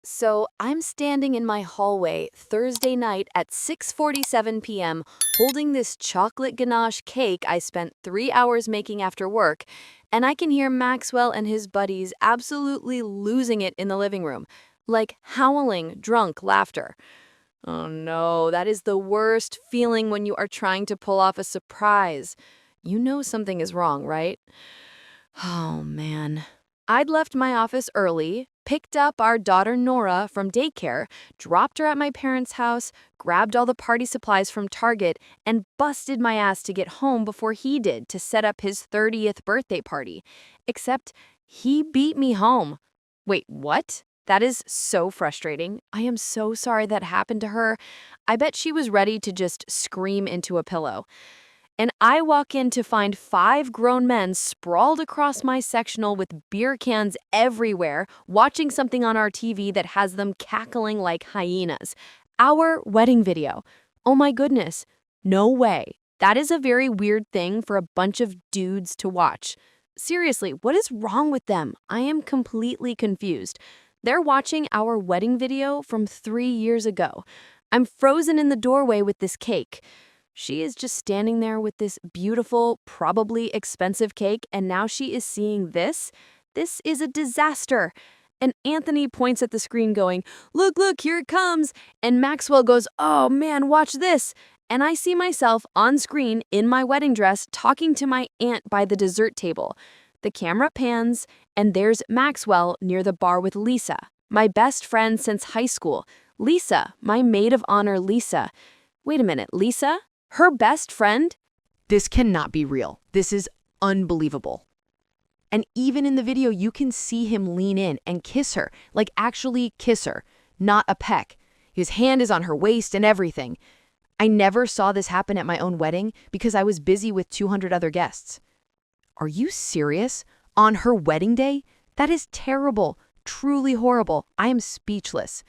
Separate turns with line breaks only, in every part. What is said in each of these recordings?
So I'm standing in my hallway Thursday night at 6:47 p.m. holding this chocolate ganache cake I spent 3 hours making after work, and I can hear Maxwell and his buddies absolutely losing it in the living room, like howling, drunk laughter. Oh no, that is the worst feeling when you are trying to pull off a surprise. You know something is wrong, right? Oh man. I'd left my office early, picked up our daughter Nora from daycare, dropped her at my parents' house, grabbed all the party supplies from Target, and busted my ass to get home before he did to set up his 30th birthday party. Except he beat me home. Wait, what? That is so frustrating. I am so sorry that happened to her. I bet she was ready to just scream into a pillow. And I walk in to find 5 grown men sprawled across my sectional with beer cans everywhere, watching something on our TV that has them cackling like hyenas. Our wedding video. Oh my goodness. No way. That is a very weird thing for a bunch of dudes to watch. Seriously, what is wrong with them? I am completely confused. They're watching our wedding video from 3 years ago. I'm frozen in the doorway with this cake. She is just standing there with this beautiful, probably expensive cake, and now she is seeing this. This is a disaster. And Anthony points at the screen going, "Look, look, here it comes." And Maxwell goes, "Oh man, watch this." And I see myself on screen in my wedding dress talking to my aunt by the dessert table. The camera pans, and there's Maxwell near the bar with Lisa, my best friend since high school. Lisa, my maid of honor, Lisa. Wait a minute, Lisa? Her best friend?
This cannot be real. This is unbelievable. And even in the video, you can see him lean in and kiss her, like actually kiss her, not a peck. His hand is on her waist and everything. I never saw this happen at my own wedding because I was busy with 200 other guests. Are you serious? On her wedding day? That is terrible, truly horrible. I am speechless.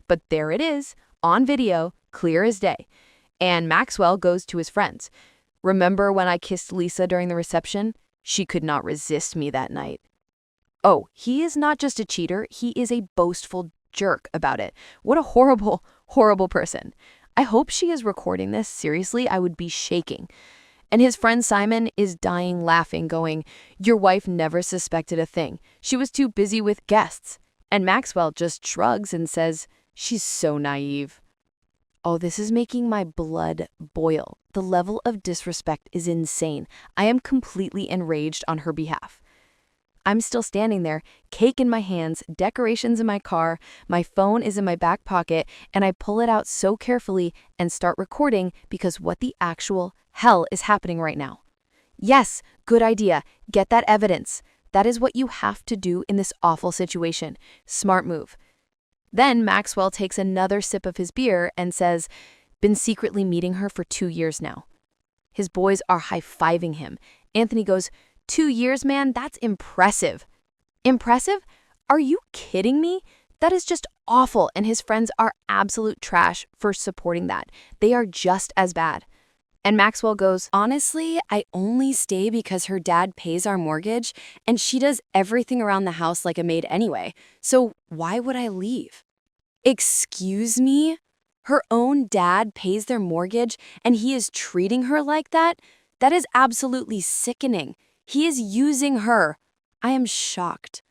But there it is, on video, clear as day. And Maxwell goes to his friends. Remember when I kissed Lisa during the reception? She could not resist me that night. Oh, he is not just a cheater, he is a boastful jerk about it. What a horrible, horrible person. I hope she is recording this. Seriously, I would be shaking. And his friend Simon is dying laughing, going, "Your wife never suspected a thing. She was too busy with guests." And Maxwell just shrugs and says, "She's so naive." Oh, this is making my blood boil. The level of disrespect is insane. I am completely enraged on her behalf. I'm still standing there, cake in my hands, decorations in my car, my phone is in my back pocket, and I pull it out so carefully and start recording because what the actual hell is happening right now? Yes, good idea. Get that evidence. That is what you have to do in this awful situation. Smart move. Then Maxwell takes another sip of his beer and says, "Been secretly meeting her for 2 years now." His boys are high-fiving him. Anthony goes, "2 years, man, that's impressive." Impressive? Are you kidding me? That is just awful, and his friends are absolute trash for supporting that. They are just as bad. And Maxwell goes, "Honestly, I only stay because her dad pays our mortgage, and she does everything around the house like a maid anyway. So why would I leave?" Excuse me? Her own dad pays their mortgage, and he is treating her like that? That is absolutely sickening. He is using her. I am shocked.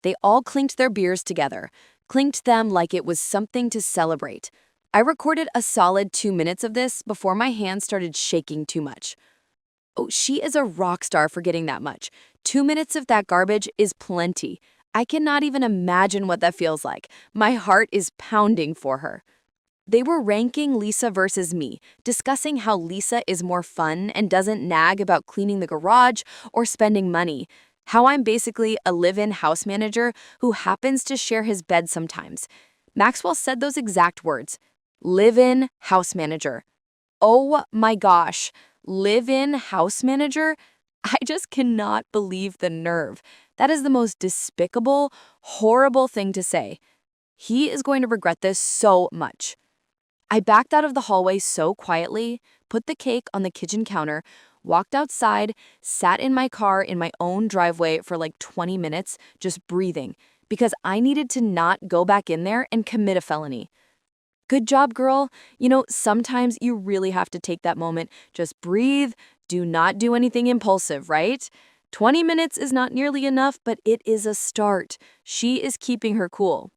They all clinked their beers together, clinked them like it was something to celebrate. I recorded a solid 2 minutes of this before my hands started shaking too much. Oh, she is a rock star for getting that much. 2 minutes of that garbage is plenty. I cannot even imagine what that feels like. My heart is pounding for her. They were ranking Lisa versus me, discussing how Lisa is more fun and doesn't nag about cleaning the garage or spending money. How I'm basically a live-in house manager who happens to share his bed sometimes. Maxwell said those exact words. Live-in house manager. Oh my gosh. Live-in house manager? I just cannot believe the nerve. That is the most despicable, horrible thing to say. He is going to regret this so much. I backed out of the hallway so quietly, put the cake on the kitchen counter, walked outside, sat in my car in my own driveway for like 20 minutes, just breathing,
because I needed to not go back in there and commit a felony. Good job, girl. Sometimes you really have to take that moment. Just breathe. Do not do anything impulsive, right? 20 minutes is not nearly enough, but it is a start. She is keeping her cool.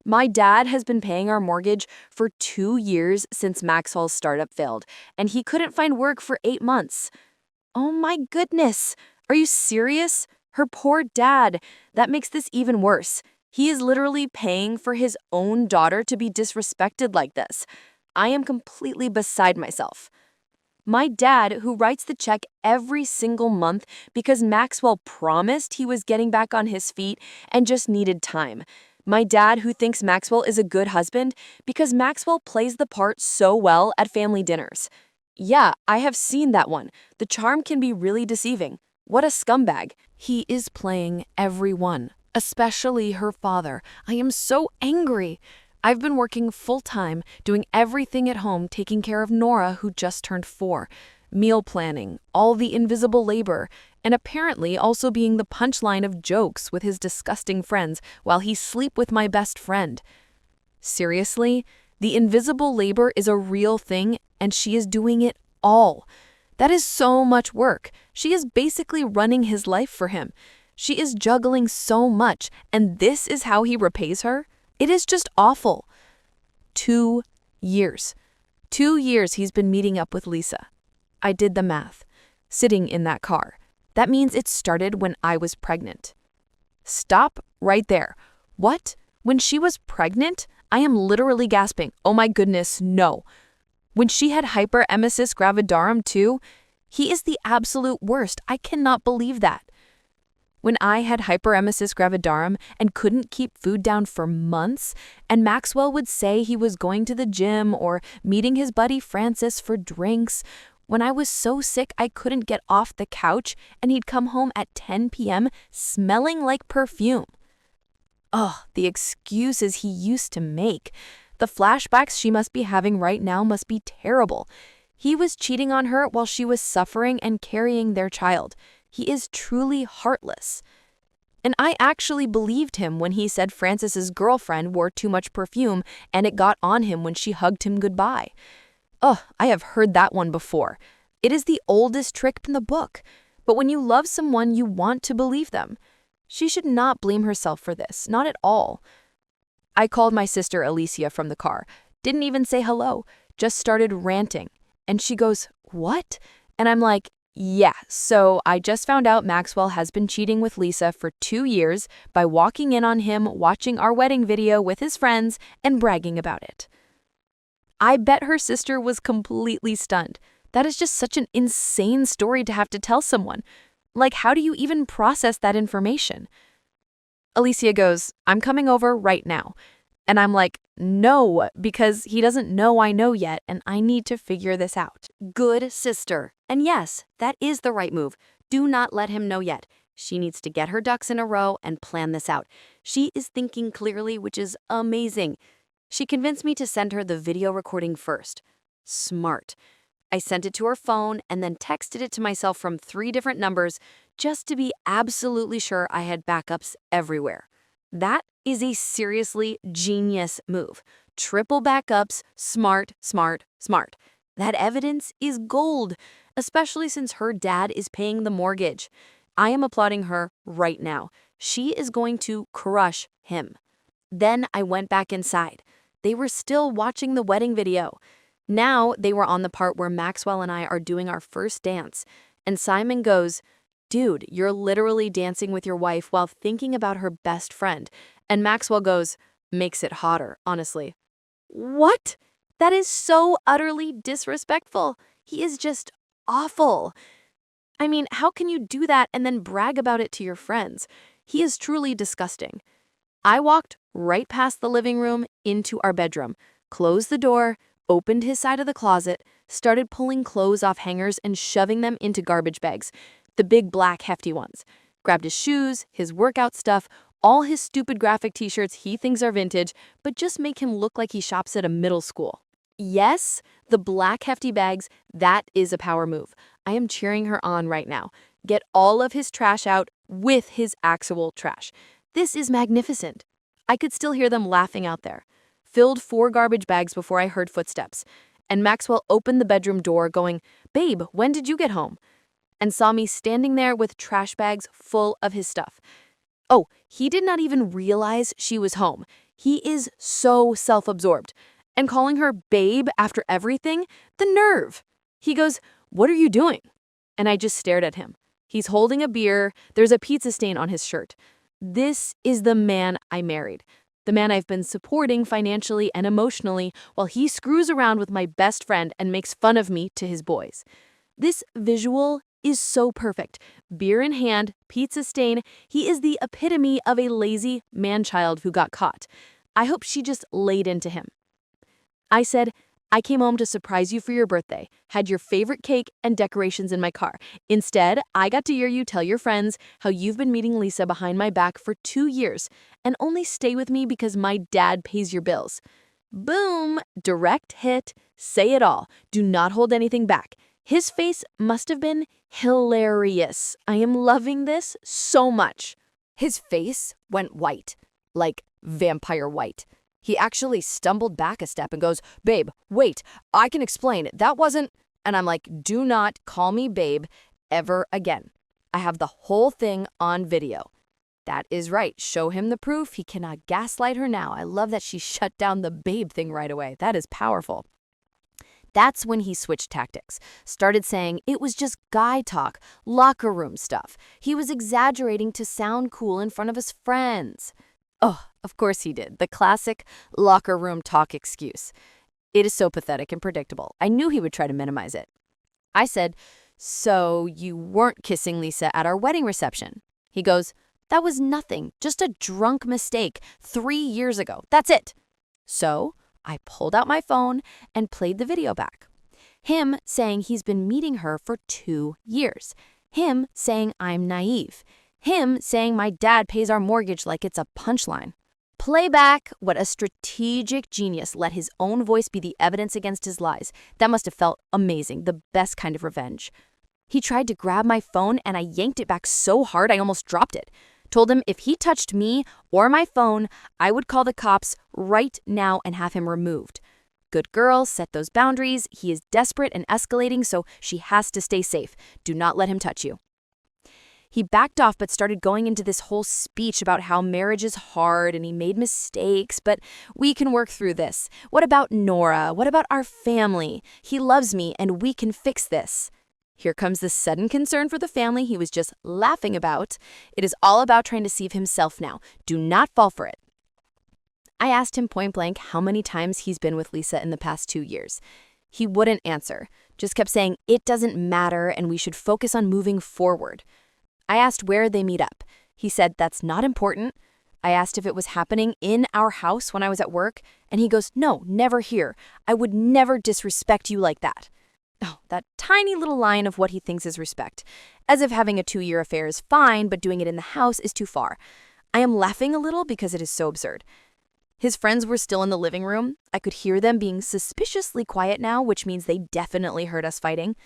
My dad has been paying our mortgage for 2 years since Maxwell's startup failed, and he couldn't find work for 8 months. Oh my goodness. Are you serious? Her poor dad. That makes this even worse. He is literally paying for his own daughter to be disrespected like this. I am completely beside myself. My dad, who writes the check every single month because Maxwell promised he was getting back on his feet and just needed time. My dad, who thinks Maxwell is a good husband because Maxwell plays the part so well at family dinners. Yeah, I have seen that one. The charm can be really deceiving. What a scumbag. He is playing everyone, especially her father. I am so angry. I've been working full-time, doing everything at home, taking care of Nora, who just turned 4, meal planning, all the invisible labor, and apparently also being the punchline of jokes with his disgusting friends while he sleep with my best friend. Seriously, the invisible labor is a real thing, and she is doing it all. That is so much work. She is basically running his life for him. She is juggling so much, and this is how he repays her? It is just awful. 2 years. 2 years he's been meeting up with Lisa. I did the math. Sitting in that car. That means it started when I was pregnant. Stop right there. What? When she was pregnant? I am literally gasping. Oh my goodness, no. When she had hyperemesis gravidarum too? He is the absolute worst. I cannot believe that. When I had hyperemesis gravidarum and couldn't keep food down for months, and Maxwell would say he was going to the gym or meeting his buddy Francis for drinks, when I was so sick I couldn't get off the couch and he'd come home at 10 p.m. smelling like perfume. Oh, the excuses he used to make. The flashbacks she must be having right now must be terrible. He was cheating on her while she was suffering and carrying their child. He is truly heartless. And I actually believed him when he said Francis's girlfriend wore too much perfume and it got on him when she hugged him goodbye. Oh, I have heard that one before. It is the oldest trick in the book. But when you love someone, you want to believe them. She should not blame herself for this, not at all. I called my sister Alicia from the car. Didn't even say hello, just started ranting. And she goes, "What?" And I'm like, "Yeah, so I just found out Maxwell has been cheating with Lisa for 2 years by walking in on him watching our wedding video with his friends and bragging about it." I bet her sister was completely stunned. That is just such an insane story to have to tell someone. Like, how do you even process that information? Alicia goes, "I'm coming over right now." And I'm like, "No, because he doesn't know I know yet, and I need to figure this out."
Good sister. And yes, that is the right move. Do not let him know yet. She needs to get her ducks in a row and plan this out. She is thinking clearly, which is amazing. She convinced me to send her the video recording first. Smart. I sent it to her phone and then texted it to myself from 3 different numbers just to be absolutely sure I had backups everywhere. That is a seriously genius move. Triple backups, smart, smart, smart. That evidence is gold, especially since her dad is paying the mortgage. I am applauding her right now. She is going to crush him. Then I went back inside. They were still watching the wedding video. Now they were on the part where Maxwell and I are doing our first dance. And Simon goes, "Dude, you're literally dancing with your wife while thinking about her best friend." And Maxwell goes, "Makes it hotter, honestly." What? That is so utterly disrespectful. He is just awful. I mean, how can you do that and then brag about it to your friends? He is truly disgusting. I walked right past the living room into our bedroom, closed the door, opened his side of the closet, started pulling clothes off hangers and shoving them into garbage bags, the big black hefty ones. Grabbed his shoes, his workout stuff, all his stupid graphic t-shirts he thinks are vintage, but just make him look like he shops at a middle school. Yes, the black hefty bags, that is a power move. I am cheering her on right now. Get all of his trash out with his actual trash. This is magnificent. I could still hear them laughing out there. Filled 4 garbage bags before I heard footsteps. And Maxwell opened the bedroom door going, "Babe, when did you get home?" And saw me standing there with trash bags full of his stuff. Oh, he did not even realize she was home. He is so self-absorbed. And calling her babe after everything? The nerve! He goes, "What are you doing?" And I just stared at him. He's holding a beer. There's a pizza stain on his shirt. This is the man I married. The man I've been supporting financially and emotionally while he screws around with my best friend and makes fun of me to his boys. This visual is so perfect. Beer in hand, pizza stain. He is the epitome of a lazy man-child who got caught. I hope she just laid into him. I said, "I came home to surprise you for your birthday, had your favorite cake and decorations in my car. Instead, I got to hear you tell your friends how you've been meeting Lisa behind my back for 2 years and only stay with me because my dad pays your bills." Boom! Direct hit. Say it all. Do not hold anything back. His face must have been hilarious. I am loving this so much. His face went white, like vampire white. He actually stumbled back a step and goes, "Babe, wait, I can explain. That wasn't..." And I'm like, "Do not call me babe ever again. I have the whole thing on video." That is right. Show him the proof. He cannot gaslight her now. I love that she shut down the babe thing right away. That is powerful. That's when he switched tactics. Started saying it was just guy talk, locker room stuff. He was exaggerating to sound cool in front of his friends. Oh, of course he did. The classic locker room talk excuse. It is so pathetic and predictable. I knew he would try to minimize it. I said, "So you weren't kissing Lisa at our wedding reception?" He goes, "That was nothing, just a drunk mistake 3 years ago. That's it." So I pulled out my phone and played the video back. Him saying he's been meeting her for 2 years. Him saying I'm naive. Him saying my dad pays our mortgage like it's a punchline. Playback. What a strategic genius. Let his own voice be the evidence against his lies. That must have felt amazing, the best kind of revenge. He tried to grab my phone and I yanked it back so hard I almost dropped it. Told him if he touched me or my phone, I would call the cops right now and have him removed. Good girl, set those boundaries. He is desperate and escalating, so she has to stay safe. Do not let him touch you. He backed off but started going into this whole speech about how marriage is hard and he made mistakes, but we can work through this. What about Nora? What about our family? He loves me and we can fix this. Here comes the sudden concern for the family he was just laughing about. It is all about trying to save himself now. Do not fall for it. I asked him point blank how many times he's been with Lisa in the past 2 years. He wouldn't answer, just kept saying it doesn't matter and we should focus on moving forward. I asked where they meet up. He said that's not important. I asked if it was happening in our house when I was at work, and he goes, "No, never here. I would never disrespect you like that." Oh, that tiny little line of what he thinks is respect. As if having a 2-year affair is fine, but doing it in the house is too far. I am laughing a little because it is so absurd. His friends were still in the living room. I could hear them being suspiciously quiet now, which means they definitely heard us fighting.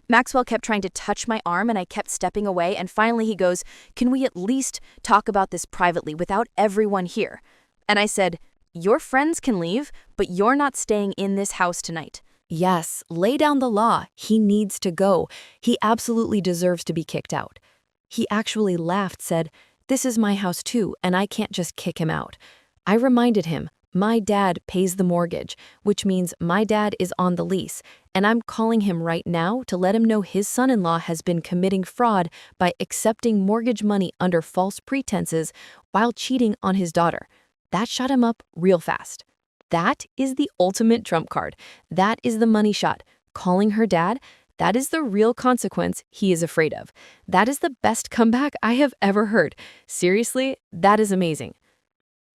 Maxwell kept trying to touch my arm and I kept stepping away, and finally he goes, "Can we at least talk about this privately without everyone here?" And I said, "Your friends can leave, but you're not staying in this house tonight." Yes, lay down the law. He needs to go. He absolutely deserves to be kicked out. He actually laughed, said, "This is my house too, and I can't just kick him out." I reminded him, my dad pays the mortgage, which means my dad is on the lease, and I'm calling him right now to let him know his son-in-law has been committing fraud by accepting mortgage money under false pretenses while cheating on his daughter. That shut him up real fast. That is the ultimate trump card. That is the money shot. Calling her dad, that is the real consequence he is afraid of. That is the best comeback I have ever heard. Seriously, that is amazing.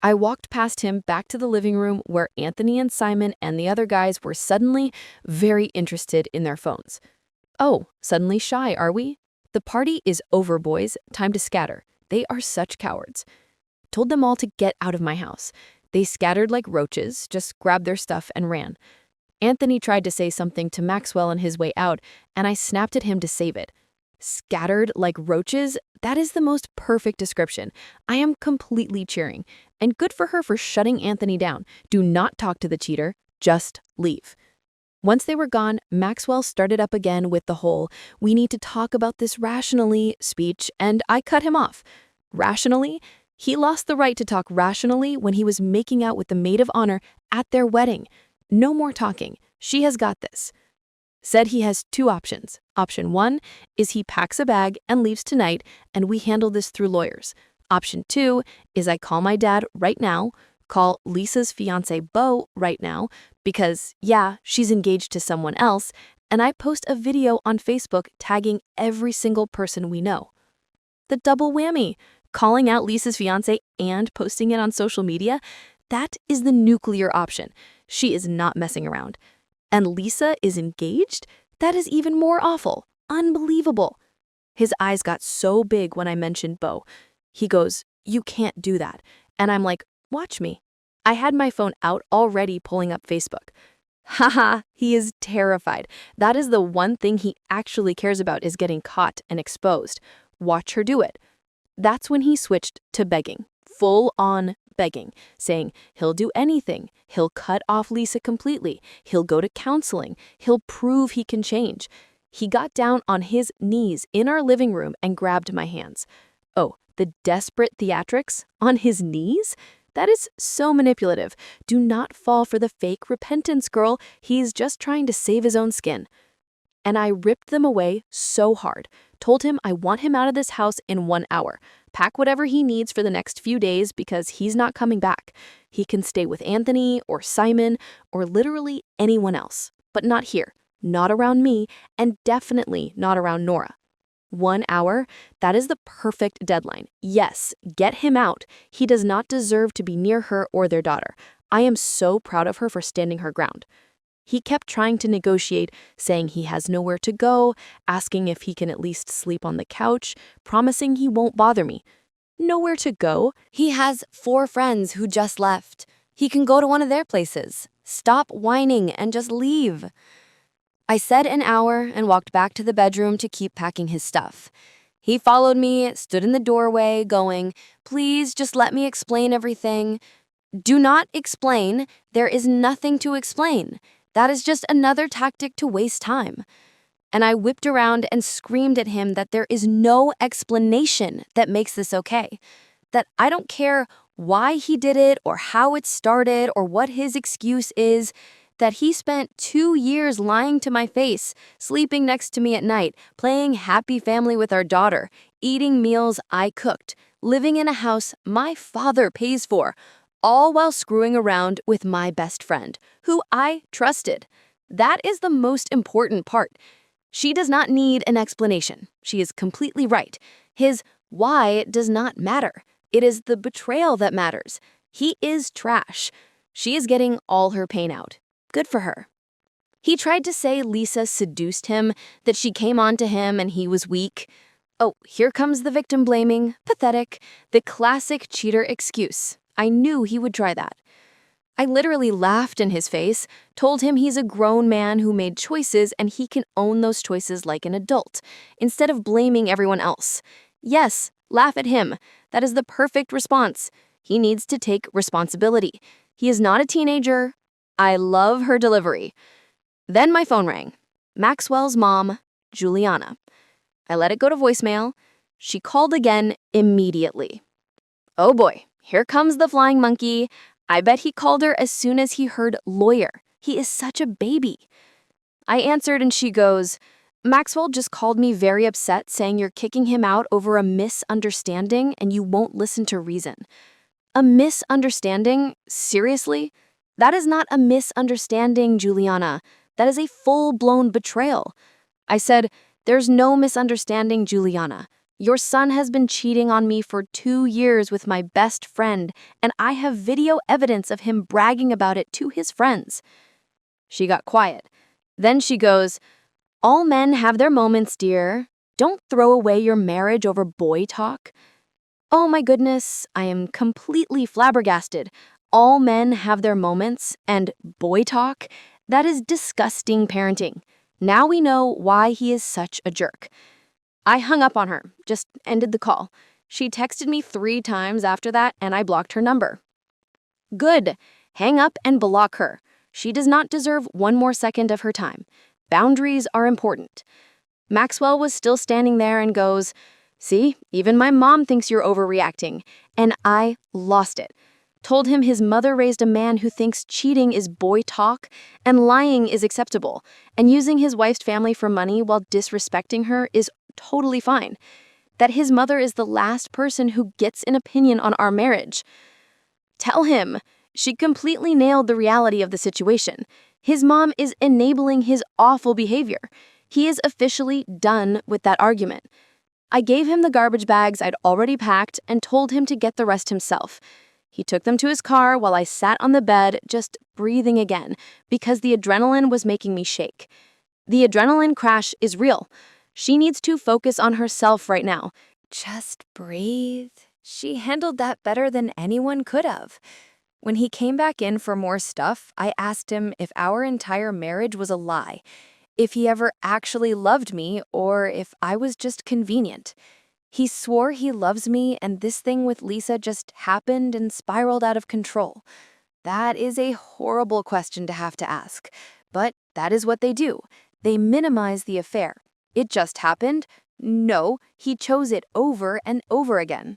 I walked past him back to the living room where Anthony and Simon and the other guys were suddenly very interested in their phones. Oh, suddenly shy, are we? The party is over, boys. Time to scatter. They are such cowards. Told them all to get out of my house. They scattered like roaches, just grabbed their stuff and ran. Anthony tried to say something to Maxwell on his way out, and I snapped at him to save it.
Scattered like roaches, that is the most perfect description. I am completely cheering. And good for her for shutting Anthony down. Do not talk to the cheater, just leave. Once they were gone, Maxwell started up again with the whole, "We need to talk about this rationally" speech, and I cut him off. Rationally? He lost the right to talk rationally when he was making out with the maid of honor at their wedding. No more talking. She has got this. Said he has two options. Option 1 is he packs a bag and leaves tonight, and we handle this through lawyers. Option 2 is I call my dad right now, call Lisa's fiance Beau right now, because, yeah, she's engaged to someone else, and I post a video on Facebook tagging every single person we know. The double whammy, calling out Lisa's fiance and posting it on social media, that is the nuclear option. She is not messing around. And Lisa is engaged? That is even more awful. Unbelievable. His eyes got so big when I mentioned Beau. He goes, "You can't do that." And I'm like, "Watch me." I had my phone out already pulling up Facebook. Haha, he is terrified. That is the one thing he actually cares about, is getting caught and exposed. Watch her do it. That's when he switched to begging, full-on begging, saying he'll do anything. He'll cut off Lisa completely. He'll go to counseling. He'll prove he can change. He got down on his knees in our living room and grabbed my hands. Oh, the desperate theatrics? On his knees? That is so manipulative. Do not fall for the fake repentance, girl. He's just trying to save his own skin. And I ripped them away so hard. Told him I want him out of this house in 1 hour. Pack whatever he needs for the next few days because he's not coming back. He can stay with Anthony or Simon or literally anyone else. But not here, not around me, and definitely not around Nora. 1 hour, that is the perfect deadline. Yes, get him out. He does not deserve to be near her or their daughter. I am so proud of her for standing her ground. He kept trying to negotiate, saying he has nowhere to go, asking if he can at least sleep on the couch, promising he won't bother me. Nowhere to go?
He has 4 friends who just left. He can go to one of their places. Stop whining and just leave. I said an hour and walked back to the bedroom to keep packing his stuff. He followed me, stood in the doorway, going, "Please just let me explain everything." Do not explain. There is nothing to explain. That is just another tactic to waste time. And I whipped around and screamed at him that there is no explanation that makes this okay. That I don't care why he did it or how it started or what his excuse is. That he spent 2 years lying to my face, sleeping next to me at night, playing happy family with our daughter, eating meals I cooked, living in a house my father pays for, all while screwing around with my best friend, who I trusted. That is the most important part. She does not need an explanation. She is completely right. His why does not matter. It is the betrayal that matters. He is trash. She is getting all her pain out. Good for her. He tried to say Lisa seduced him, that she came on to him and he was weak. Oh, here comes the victim blaming. Pathetic. The classic cheater excuse. I knew he would try that. I literally laughed in his face, told him he's a grown man who made choices and he can own those choices like an adult, instead of blaming everyone else. Yes, laugh at him. That is the perfect response. He needs to take responsibility. He is not a teenager. I love her delivery. Then my phone rang. Maxwell's mom, Juliana. I let it go to voicemail. She called again immediately. Oh boy, here comes the flying monkey. I bet he called her as soon as he heard lawyer. He is such a baby. I answered and she goes, "Maxwell just called me very upset, saying you're kicking him out over a misunderstanding and you won't listen to reason." A misunderstanding? Seriously? That is not a misunderstanding, Juliana. That is a full-blown betrayal. I said, "There's no misunderstanding, Juliana. Your son has been cheating on me for 2 years with my best friend, and I have video evidence of him bragging about it to his friends." She got quiet. Then she goes, "All men have their moments, dear. Don't throw away your marriage over boy talk." Oh my goodness, I am completely flabbergasted. All men have their moments, and boy talk? That is disgusting parenting. Now we know why he is such a jerk. I hung up on her, just ended the call. She texted me 3 times after that, and I blocked her number. Good. Hang up and block her. She does not deserve one more second of her time. Boundaries are important. Maxwell was still standing there and goes, "See, even my mom thinks you're overreacting." And I lost it. Told him his mother raised a man who thinks cheating is boy talk and lying is acceptable, and using his wife's family for money while disrespecting her is totally fine. That his mother is the last person who gets an opinion on our marriage. Tell him. She completely nailed the reality of the situation. His mom is enabling his awful behavior. He is officially done with that argument. I gave him the garbage bags I'd already packed and told him to get the rest himself. He took them to his car while I sat on the bed, just breathing again, because the adrenaline was making me shake. The adrenaline crash is real. She needs to focus on herself right now.
Just breathe. She handled that better than anyone could have. When he came back in for more stuff, I asked him if our entire marriage was a lie, if he ever actually loved me, or if I was just convenient. He swore he loves me, and this thing with Lisa just happened and spiraled out of control. That is a horrible question to have to ask, but that is what they do. They minimize the affair. It just happened? No, he chose it over and over again.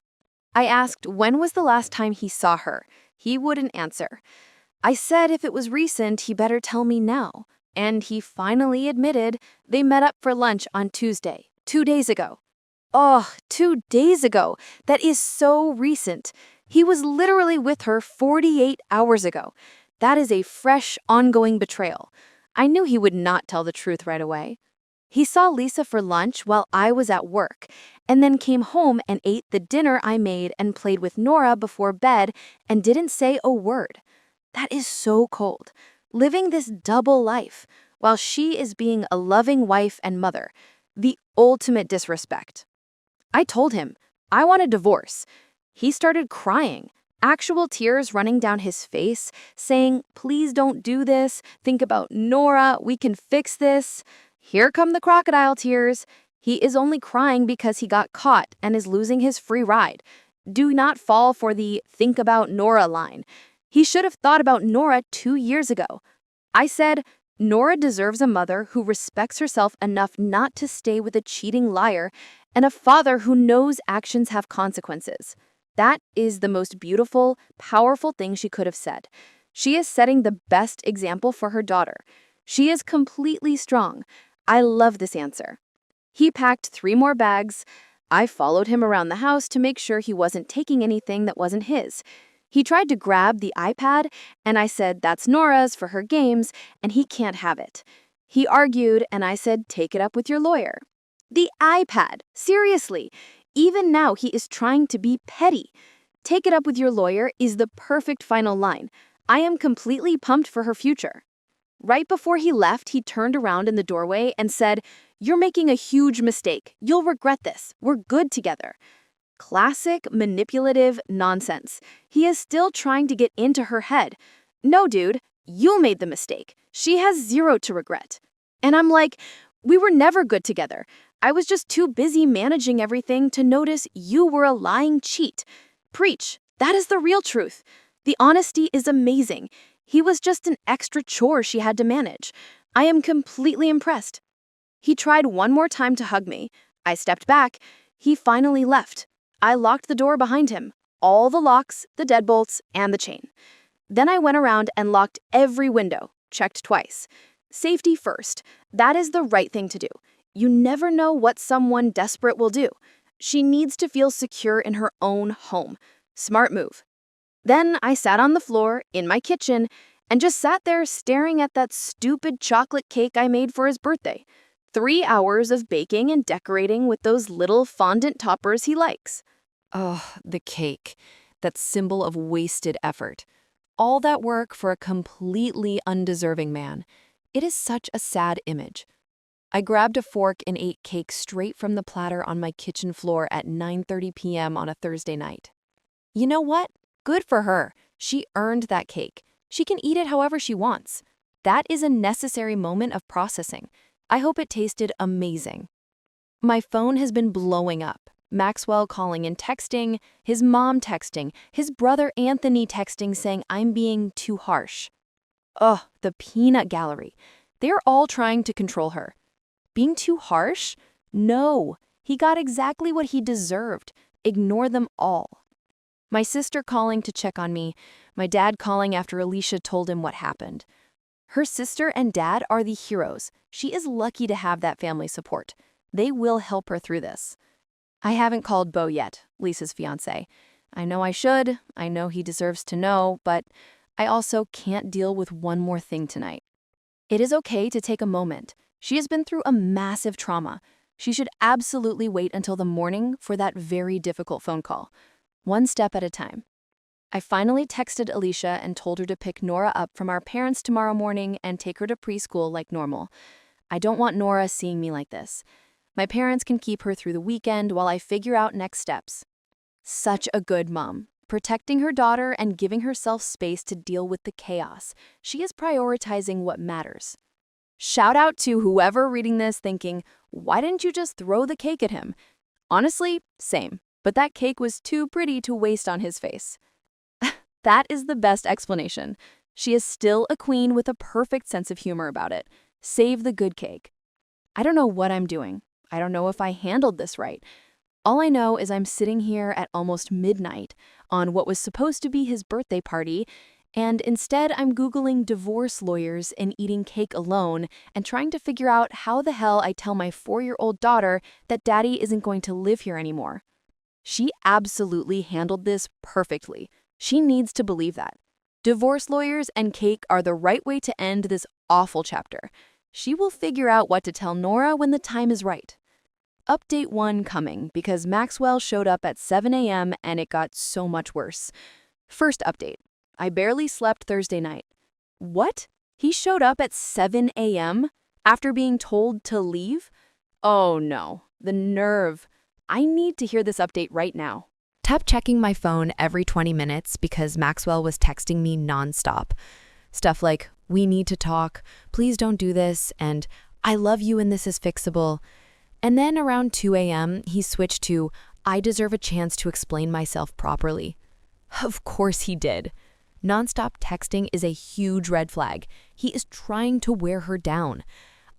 I asked when was the last time he saw her. He wouldn't answer. I said if it was recent, he better tell me now. And he finally admitted they met up for lunch on Tuesday, 2 days ago. Oh, 2 days ago. That is so recent. He was literally with her 48 hours ago. That is a fresh, ongoing betrayal. I knew he would not tell the truth right away. He saw Lisa for lunch while I was at work, and then came home and ate the dinner I made and played with Nora before bed and didn't say a word. That is so cold. Living this double life, while she is being a loving wife and mother. The ultimate disrespect. I told him, I want a divorce. He started crying, actual tears running down his face, saying, "Please don't do this. Think about Nora. We can fix this." Here come the crocodile tears. He is only crying because he got caught and is losing his free ride. Do not fall for the "think about Nora" line. He should have thought about Nora 2 years ago. I said, Nora deserves a mother who respects herself enough not to stay with a cheating liar and a father who knows actions have consequences. That is the most beautiful, powerful thing she could have said. She is setting the best example for her daughter. She is completely strong. I love this answer. He packed 3 more bags. I followed him around the house to make sure he wasn't taking anything that wasn't his. He tried to grab the iPad, and I said, "That's Nora's for her games," and he can't have it. He argued, and I said, "Take it up with your lawyer." The iPad, seriously. Even now, he is trying to be petty. "Take it up with your lawyer" is the perfect final line. I am completely pumped for her future. Right before he left, he turned around in the doorway and said, "You're making a huge mistake. You'll regret this. We're good together." Classic manipulative nonsense. He is still trying to get into her head. No, dude, you made the mistake. She has 0 to regret. And I'm like, we were never good together. I was just too busy managing everything to notice you were a lying cheat. Preach. That is the real truth. The honesty is amazing. He was just an extra chore she had to manage. I am completely impressed. He tried one more time to hug me. I stepped back. He finally left. I locked the door behind him, all the locks, the deadbolts, and the chain. Then I went around and locked every window, checked twice. Safety first. That is the right thing to do. You never know what someone desperate will do. She needs to feel secure in her own home. Smart move. Then I sat on the floor in my kitchen and just sat there staring at that stupid chocolate cake I made for his birthday. 3 hours of baking and decorating with those little fondant toppers he likes.
Oh, the cake. That symbol of wasted effort. All that work for a completely undeserving man. It is such a sad image. I grabbed a fork and ate cake straight from the platter on my kitchen floor at 9:30 p.m. on a Thursday night. You know what? Good for her. She earned that cake. She can eat it however she wants. That is a necessary moment of processing. I hope it tasted amazing.
My phone has been blowing up. Maxwell calling and texting, his mom texting, his brother Anthony texting saying I'm being too harsh. Ugh, the peanut gallery. They're all trying to control her. Being too harsh? No, he got exactly what he deserved. Ignore them all. My sister calling to check on me, my dad calling after Alicia told him what happened. Her sister and dad are the heroes. She is lucky to have that family support. They will help her through this. I haven't called Beau yet, Lisa's fiancé. I know I should, I know he deserves to know, but I also can't deal with one more thing tonight. It is okay to take a moment. She has been through a massive trauma. She should absolutely wait until the morning for that very difficult phone call. One step at a time. I finally texted Alicia and told her to pick Nora up from our parents tomorrow morning and take her to preschool like normal. I don't want Nora seeing me like this. My parents can keep her through the weekend while I figure out next steps. Such a good mom, protecting her daughter and giving herself space to deal with the chaos. She is prioritizing what matters. Shout out to whoever reading this thinking, why didn't you just throw the cake at him? Honestly, same, but that cake was too pretty to waste on his face. That is the best explanation. She is still a queen with a perfect sense of humor about it. Save the good cake. I don't know what I'm doing. I don't know if I handled this right. All I know is I'm sitting here at almost midnight on what was supposed to be his birthday party, and instead I'm Googling divorce lawyers and eating cake alone and trying to figure out how the hell I tell my 4-year-old daughter that daddy isn't going to live here anymore. She absolutely handled this perfectly. She needs to believe that. Divorce lawyers and cake are the right way to end this awful chapter. She will figure out what to tell Nora when the time is right. Update 1 coming because Maxwell showed up at 7 a.m. and it got so much worse. First update. I barely slept Thursday night. What? He showed up at 7 a.m. after being told to leave? Oh no, the nerve. I need to hear this update right now.
Kept checking my phone every 20 minutes because Maxwell was texting me nonstop. Stuff like, we need to talk, please don't do this, and I love you and this is fixable. And then around 2 a.m., he switched to, I deserve a chance to explain myself properly. Of course he did. Nonstop texting is a huge red flag. He is trying to wear her down.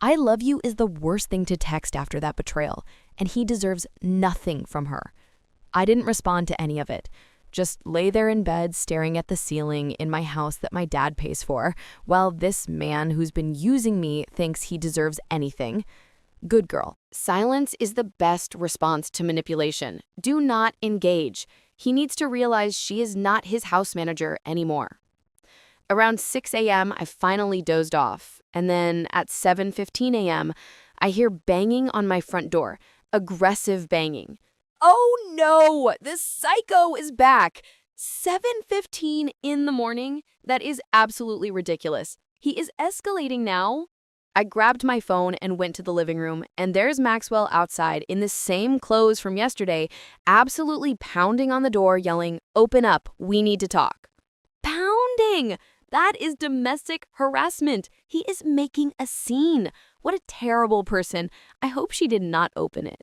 I love you is the worst thing to text after that betrayal, and he deserves nothing from her. I didn't respond to any of it. Just lay there in bed staring at the ceiling in my house that my dad pays for, while this man who's been using me thinks he deserves anything. Good girl.
Silence is the best response to manipulation. Do not engage. He needs to realize she is not his house manager anymore. Around 6 a.m., I finally dozed off, and then at 7:15 a.m., I hear banging on my front door, aggressive banging. Oh no, this psycho is back. 7:15 in the morning? That is absolutely ridiculous. He is escalating now. I grabbed my phone and went to the living room, and there's Maxwell outside in the same clothes from yesterday, absolutely pounding on the door, yelling, "Open up, we need to talk." Pounding! That is domestic harassment. He is making a scene. What a terrible person. I hope she did not open it.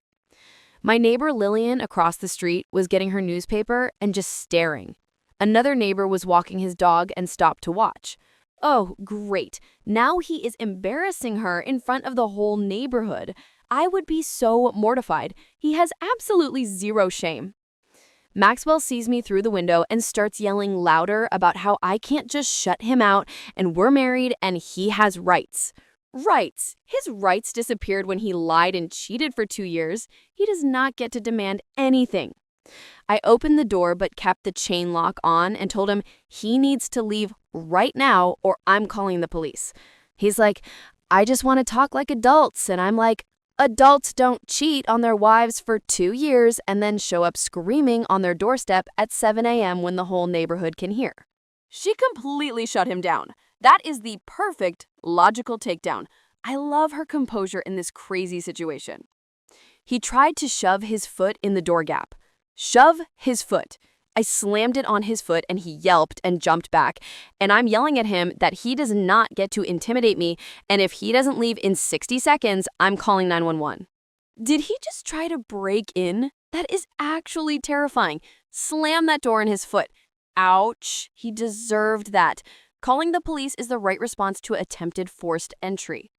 My neighbor Lillian across the street was getting her newspaper and just staring. Another neighbor was walking his dog and stopped to watch. Oh, great. Now he is embarrassing her in front of the whole neighborhood. I would be so mortified. He has absolutely zero shame. Maxwell sees me through the window and starts yelling louder about how I can't just shut him out and we're married and he has rights. Rights. His rights disappeared when he lied and cheated for 2 years. He does not get to demand anything. I opened the door but kept the chain lock on and told him he needs to leave right now or I'm calling the police. He's like, I just want to talk like adults. And I'm like, adults don't cheat on their wives for 2 years and then show up screaming on their doorstep at 7 a.m. when the whole neighborhood can hear. She completely shut him down. That is the perfect logical takedown. I love her composure in this crazy situation. He tried to shove his foot in the door gap. Shove his foot. I slammed it on his foot and he yelped and jumped back. And I'm yelling at him that he does not get to intimidate me. And if he doesn't leave in 60 seconds, I'm calling 911. Did he just try to break in? That is actually terrifying. Slam that door in his foot. Ouch. He deserved that. Calling the police is the right response to attempted forced entry.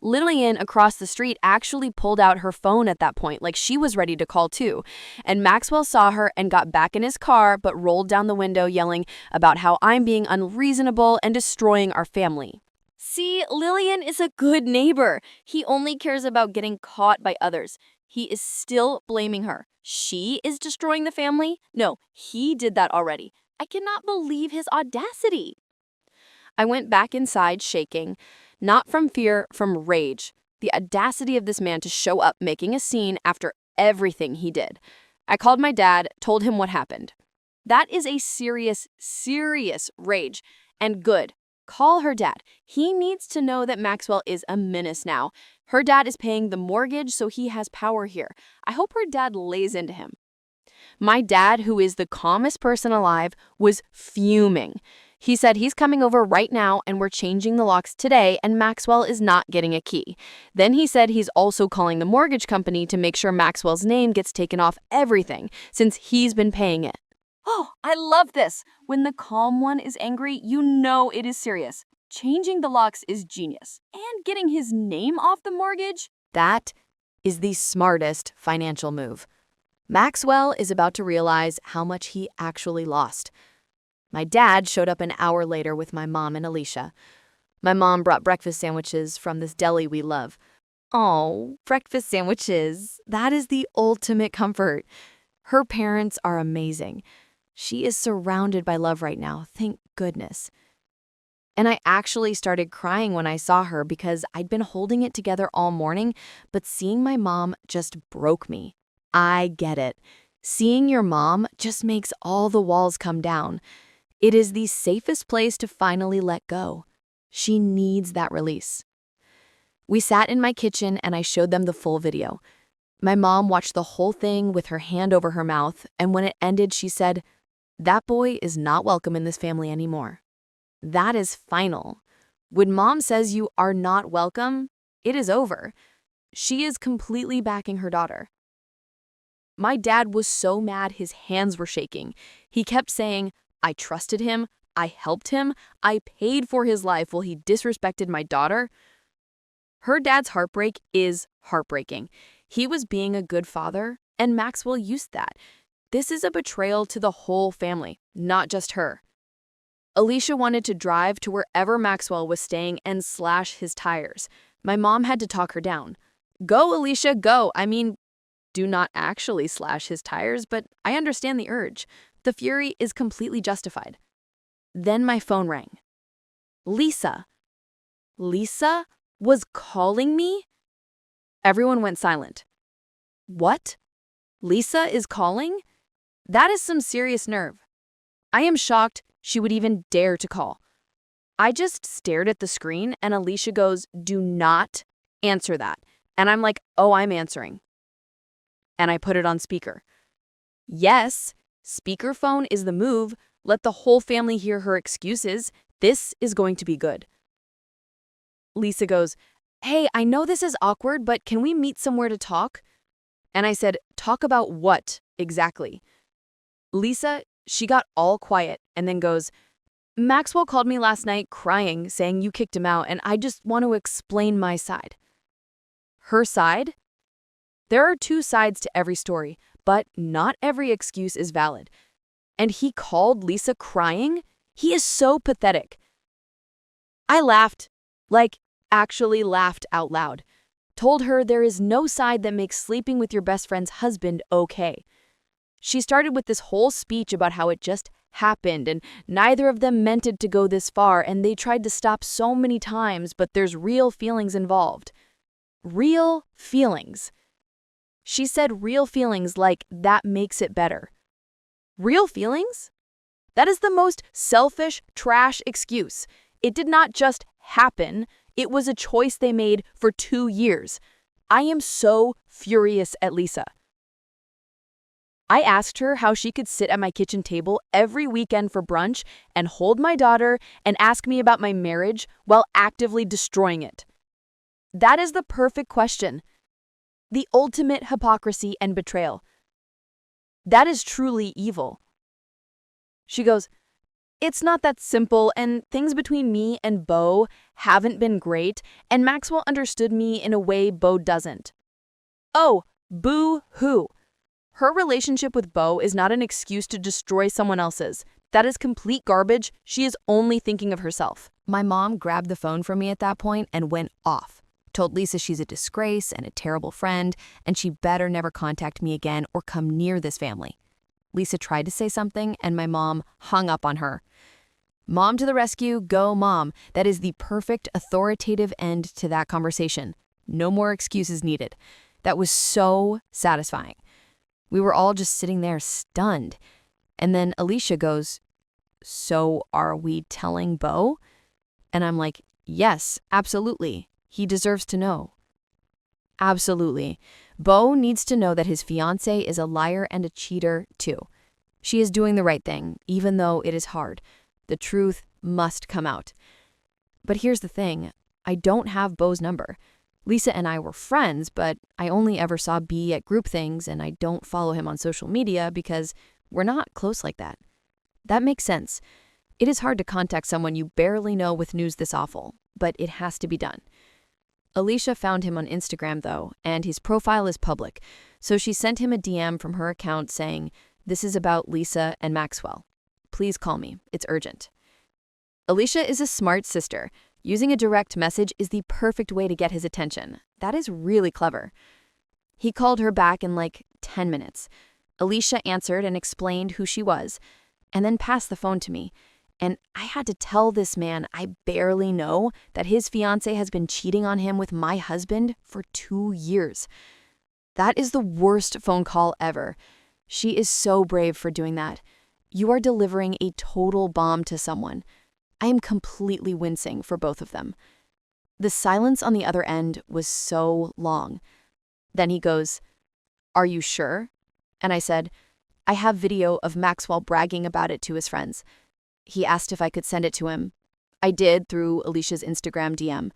Lillian across the street actually pulled out her phone at that point, like she was ready to call too. And Maxwell saw her and got back in his car, but rolled down the window yelling about how I'm being unreasonable and destroying our family. See, Lillian is a good neighbor. He only cares about getting caught by others. He is still blaming her. She is destroying the family? No, he did that already. I cannot believe his audacity. I went back inside shaking, not from fear, from rage. The audacity of this man to show up making a scene after everything he did. I called my dad, told him what happened. That is a serious, serious rage. And good. Call her dad. He needs to know that Maxwell is a menace now. Her dad is paying the mortgage, so he has power here. I hope her dad lays into him. My dad, who is the calmest person alive, was fuming. He said he's coming over right now and we're changing the locks today and Maxwell is not getting a key. Then he said he's also calling the mortgage company to make sure Maxwell's name gets taken off everything since he's been paying it. Oh, I love this. When the calm one is angry, you know it is serious. Changing the locks is genius. And getting his name off the mortgage?
That is the smartest financial move. Maxwell is about to realize how much he actually lost. My dad showed up an hour later with my mom and Alicia. My mom brought breakfast sandwiches from this deli we love. Oh, breakfast sandwiches. That is the ultimate comfort. Her parents are amazing. She is surrounded by love right now, thank goodness. And I actually started crying when I saw her because I'd been holding it together all morning, but seeing my mom just broke me. I get it. Seeing your mom just makes all the walls come down. It is the safest place to finally let go. She needs that release. We sat in my kitchen and I showed them the full video. My mom watched the whole thing with her hand over her mouth, and when it ended, she said, "That boy is not welcome in this family anymore." That is final. When mom says you are not welcome, it is over. She is completely backing her daughter. My dad was so mad his hands were shaking. He kept saying, I trusted him, I helped him, I paid for his life while he disrespected my daughter. Her dad's heartbreak is heartbreaking. He was being a good father, and Maxwell used that. This is a betrayal to the whole family, not just her. Alicia wanted to drive to wherever Maxwell was staying and slash his tires. My mom had to talk her down. Go, Alicia, go. I mean, do not actually slash his tires, but I understand the urge. The fury is completely justified. Then my phone rang. Lisa. Lisa was calling me? Everyone went silent. What? Lisa is calling? That is some serious nerve. I am shocked she would even dare to call. I just stared at the screen and Alicia goes, "Do not answer that." And I'm like, "Oh, I'm answering." And I put it on speaker. Yes, speakerphone is the move. Let the whole family hear her excuses. This is going to be good. Lisa goes, "Hey, I know this is awkward, but can we meet somewhere to talk?" And I said, "Talk about what exactly?" Lisa, she got all quiet and then goes, "Maxwell called me last night crying, saying you kicked him out, and I just want to explain my side." Her side? There are two sides to every story, but not every excuse is valid. And he called Lisa crying? He is so pathetic. I laughed, actually laughed out loud. Told her there is no side that makes sleeping with your best friend's husband okay. She started with this whole speech about how it just happened and neither of them meant it to go this far and they tried to stop so many times, but there's real feelings involved. Real feelings. She said real feelings like that makes it better. Real feelings? That is the most selfish, trash excuse. It did not just happen. It was a choice they made for 2 years. I am so furious at Lisa. I asked her how she could sit at my kitchen table every weekend for brunch and hold my daughter and ask me about my marriage while actively destroying it. That is the perfect question. The ultimate hypocrisy and betrayal. That is truly evil. She goes, "It's not that simple, and things between me and Beau haven't been great, and Maxwell understood me in a way Beau doesn't." Oh, boo-hoo. Her relationship with Beau is not an excuse to destroy someone else's. That is complete garbage. She is only thinking of herself.
My mom grabbed the phone from me at that point and went off. Told Lisa she's a disgrace and a terrible friend, and she better never contact me again or come near this family. Lisa tried to say something, and my mom hung up on her. Mom to the rescue, go mom. That is the perfect authoritative end to that conversation. No more excuses needed. That was so satisfying. We were all just sitting there stunned. And then Alicia goes, "So are we telling Beau?" And I'm like, "Yes, absolutely. He deserves to know." Absolutely. Beau needs to know that his fiancée is a liar and a cheater, too. She is doing the right thing, even though it is hard. The truth must come out. But here's the thing. I don't have Beau's number. Lisa and I were friends, but I only ever saw B at group things, and I don't follow him on social media because we're not close like that. That makes sense. It is hard to contact someone you barely know with news this awful, but it has to be done. Alicia found him on Instagram, though, and his profile is public, so she sent him a DM from her account saying, "This is about Lisa and Maxwell. Please call me. It's urgent." Alicia is a smart sister. Using a direct message is the perfect way to get his attention. That is really clever. He called her back in like 10 minutes. Alicia answered and explained who she was, and then passed the phone to me. And I had to tell this man I barely know that his fiancée has been cheating on him with my husband for 2 years. That is the worst phone call ever. She is so brave for doing that. You are delivering a total bomb to someone. I am completely wincing for both of them. The silence on the other end was so long. Then he goes, "Are you sure?" And I said, "I have video of Maxwell bragging about it to his friends." He asked if I could send it to him. I did through Alicia's Instagram DM.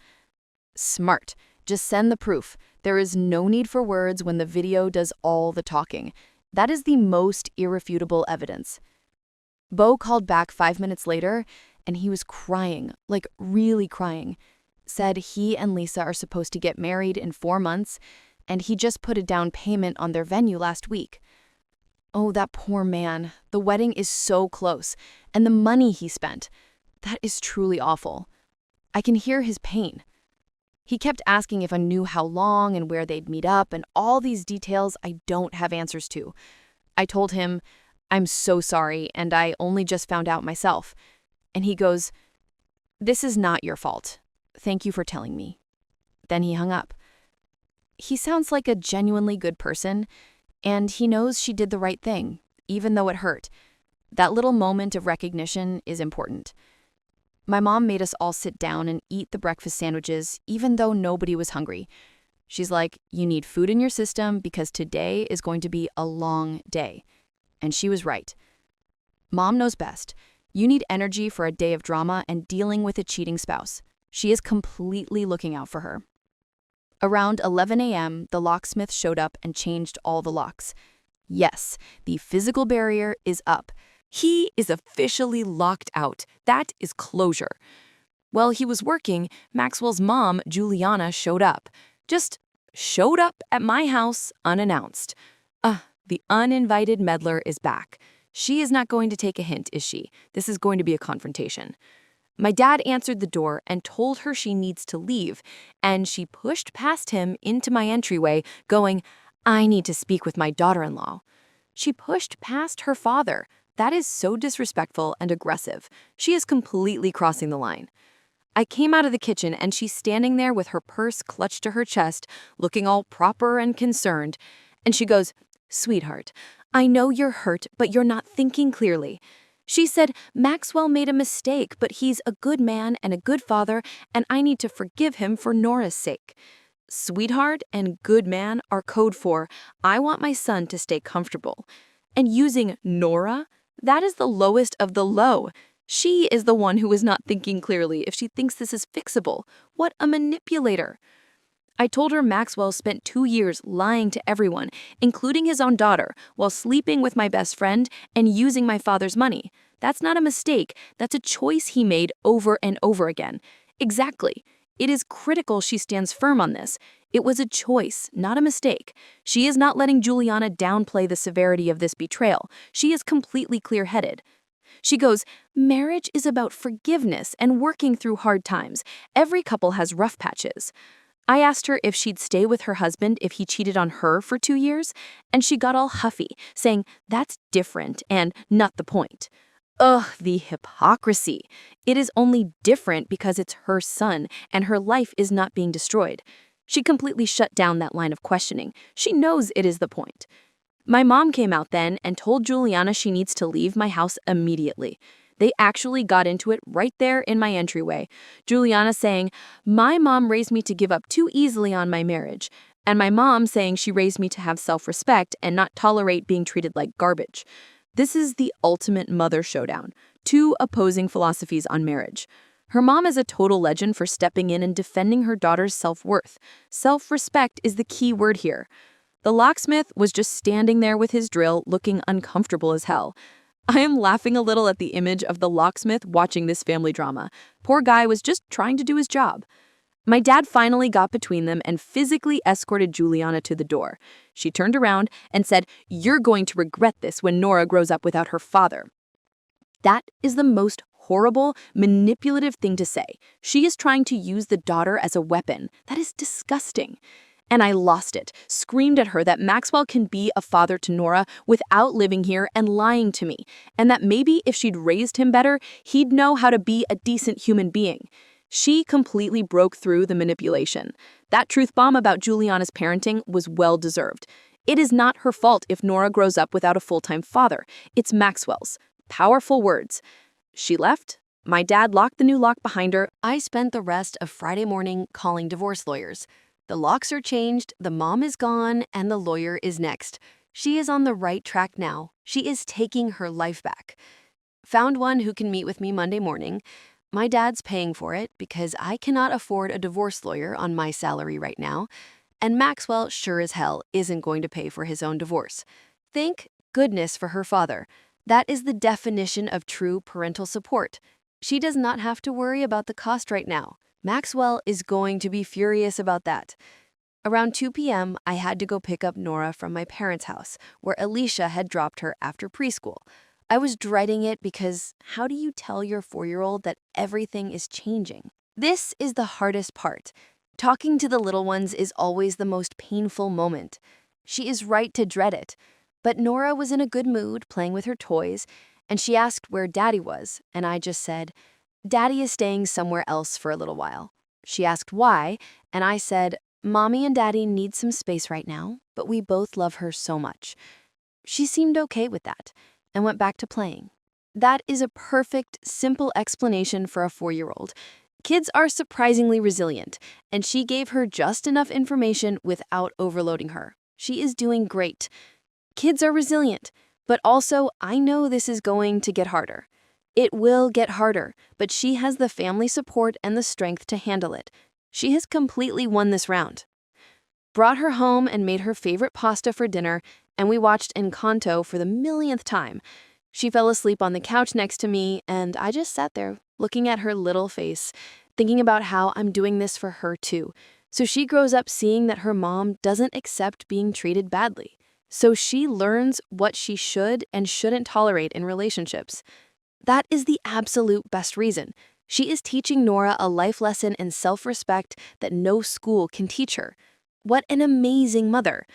Smart. Just send the proof. There is no need for words when the video does all the talking. That is the most irrefutable evidence. Beau called back 5 minutes later, and he was crying, like really crying. Said he and Lisa are supposed to get married in 4 months, and he just put a down payment on their venue last week. Oh, that poor man. The wedding is so close, and the money he spent. That is truly awful. I can hear his pain. He kept asking if I knew how long and where they'd meet up, and all these details I don't have answers to. I told him, "I'm so sorry, and I only just found out myself." And he goes, "This is not your fault. Thank you for telling me." Then he hung up. He sounds like a genuinely good person, and he knows she did the right thing, even though it hurt. That little moment of recognition is important. My mom made us all sit down and eat the breakfast sandwiches, even though nobody was hungry. She's like, "You need food in your system because today is going to be a long day." And she was right. Mom knows best. You need energy for a day of drama and dealing with a cheating spouse. She is completely looking out for her. Around 11 a.m., the locksmith showed up and changed all the locks. Yes, the physical barrier is up. He is officially locked out. That is closure. While he was working, Maxwell's mom, Juliana, showed up. Just showed up at my house unannounced. The uninvited meddler is back. She is not going to take a hint, is she? This is going to be a confrontation. My dad answered the door and told her she needs to leave, and she pushed past him into my entryway, going, "I need to speak with my daughter-in-law." She pushed past her father. That is so disrespectful and aggressive. She is completely crossing the line. I came out of the kitchen, and she's standing there with her purse clutched to her chest, looking all proper and concerned. And she goes, "Sweetheart, I know you're hurt, but you're not thinking clearly." She said, "Maxwell made a mistake, but he's a good man and a good father, and I need to forgive him for Nora's sake." Sweetheart and good man are code for, I want my son to stay comfortable. And using Nora, that is the lowest of the low. She is the one who is not thinking clearly if she thinks this is fixable. What a manipulator. I told her Maxwell spent 2 years lying to everyone, including his own daughter, while sleeping with my best friend and using my father's money. That's not a mistake, that's a choice he made over and over again. Exactly. It is critical she stands firm on this. It was a choice, not a mistake. She is not letting Juliana downplay the severity of this betrayal. She is completely clear-headed. She goes, marriage is about forgiveness and working through hard times. Every couple has rough patches. I asked her if she'd stay with her husband if he cheated on her for 2 years, and she got all huffy, saying that's different and not the point. Ugh, the hypocrisy. It is only different because it's her son and her life is not being destroyed. She completely shut down that line of questioning. She knows it is the point. My mom came out then and told Juliana she needs to leave my house immediately. They actually got into it right there in my entryway. Juliana saying, my mom raised me to give up too easily on my marriage. And my mom saying she raised me to have self-respect and not tolerate being treated like garbage. This is the ultimate mother showdown. Two opposing philosophies on marriage. Her mom is a total legend for stepping in and defending her daughter's self-worth. Self-respect is the key word here. The locksmith was just standing there with his drill, looking uncomfortable as hell. I am laughing a little at the image of the locksmith watching this family drama. Poor guy was just trying to do his job. My dad finally got between them and physically escorted Juliana to the door. She turned around and said, "You're going to regret this when Nora grows up without her father." That is the most horrible, manipulative thing to say. She is trying to use the daughter as a weapon. That is disgusting. And I lost it, screamed at her that Maxwell can be a father to Nora without living here and lying to me, and that maybe if she'd raised him better, he'd know how to be a decent human being. She completely broke through the manipulation. That truth bomb about Juliana's parenting was well-deserved. It is not her fault if Nora grows up without a full-time father. It's Maxwell's. Powerful words. She left. My dad locked the new lock behind her.
I spent the rest of Friday morning calling divorce lawyers. The locks are changed, the mom is gone, and the lawyer is next. She is on the right track now. She is taking her life back. Found one who can meet with me Monday morning. My dad's paying for it because I cannot afford a divorce lawyer on my salary right now. And Maxwell sure as hell isn't going to pay for his own divorce. Thank goodness for her father. That is the definition of true parental support. She does not have to worry about the cost right now. Maxwell is going to be furious about that. Around 2 p.m., I had to go pick up Nora from my parents' house, where Alicia had dropped her after preschool. I was dreading it because how do you tell your 4-year-old that everything is changing? This is the hardest part. Talking to the little ones is always the most painful moment. She is right to dread it. But Nora was in a good mood playing with her toys, and she asked where Daddy was, and I just said, "Daddy is staying somewhere else for a little while." She asked why, and I said, "Mommy and Daddy need some space right now, but we both love her so much." She seemed okay with that and went back to playing. That is a perfect, simple explanation for a 4-year-old. Kids are surprisingly resilient, and she gave her just enough information without overloading her. She is doing great. Kids are resilient, but also I know this is going to get harder. It will get harder, but she has the family support and the strength to handle it. She has completely won this round. Brought her home and made her favorite pasta for dinner, and we watched Encanto for the millionth time. She fell asleep on the couch next to me, and I just sat there, looking at her little face, thinking about how I'm doing this for her too. So she grows up seeing that her mom doesn't accept being treated badly. So she learns what she should and shouldn't tolerate in relationships. That is the absolute best reason. She is teaching Nora a life lesson in self-respect that no school can teach her. What an amazing mother.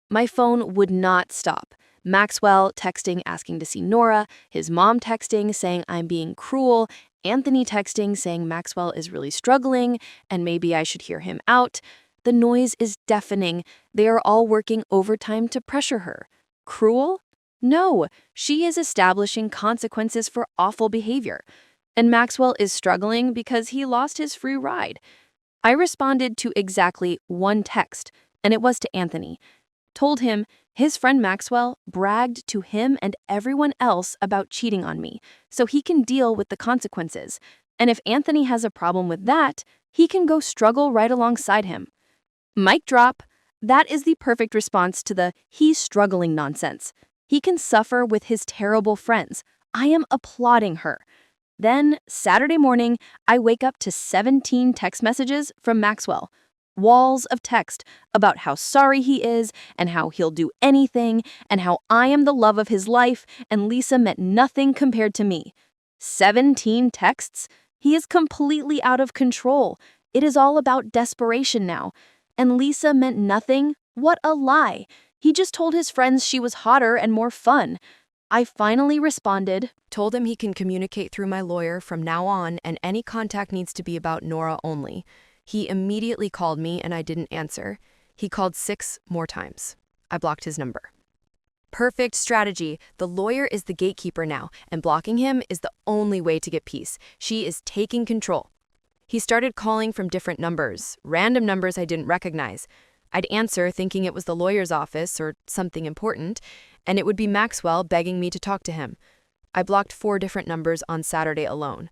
My phone would not stop. Maxwell texting asking to see Nora, his mom texting saying I'm being cruel, Anthony texting saying Maxwell is really struggling and maybe I should hear him out. The noise is deafening. They are all working overtime to pressure her. Cruel? No, she is establishing consequences for awful behavior. And Maxwell is struggling because he lost his free ride. I responded to exactly one text, and it was to Anthony. Told him his friend Maxwell bragged to him and everyone else about cheating on me, so he can deal with the consequences. And if Anthony has a problem with that, he can go struggle right alongside him.
Mic drop. That is the perfect response to the he's struggling nonsense. He can suffer with his terrible friends. I am applauding her. Then, Saturday morning, I wake up to 17 text messages from Maxwell. Walls of text about how sorry he is and how he'll do anything and how I am the love of his life and Lisa meant nothing compared to me. 17 texts? He is completely out of control. It is all about desperation now. And Lisa meant nothing? What a lie. He just told his friends she was hotter and more fun. I finally responded,
Told him he can communicate through my lawyer from now on and any contact needs to be about Nora only. He immediately called me and I didn't answer. He called 6 more times. I blocked his number. Perfect strategy. The lawyer is the gatekeeper now, and blocking him is the only way to get peace. She is taking control. He started calling from different numbers, random numbers I didn't recognize. I'd answer thinking it was the lawyer's office or something important, and it would be Maxwell begging me to talk to him. I blocked 4 different numbers on Saturday alone.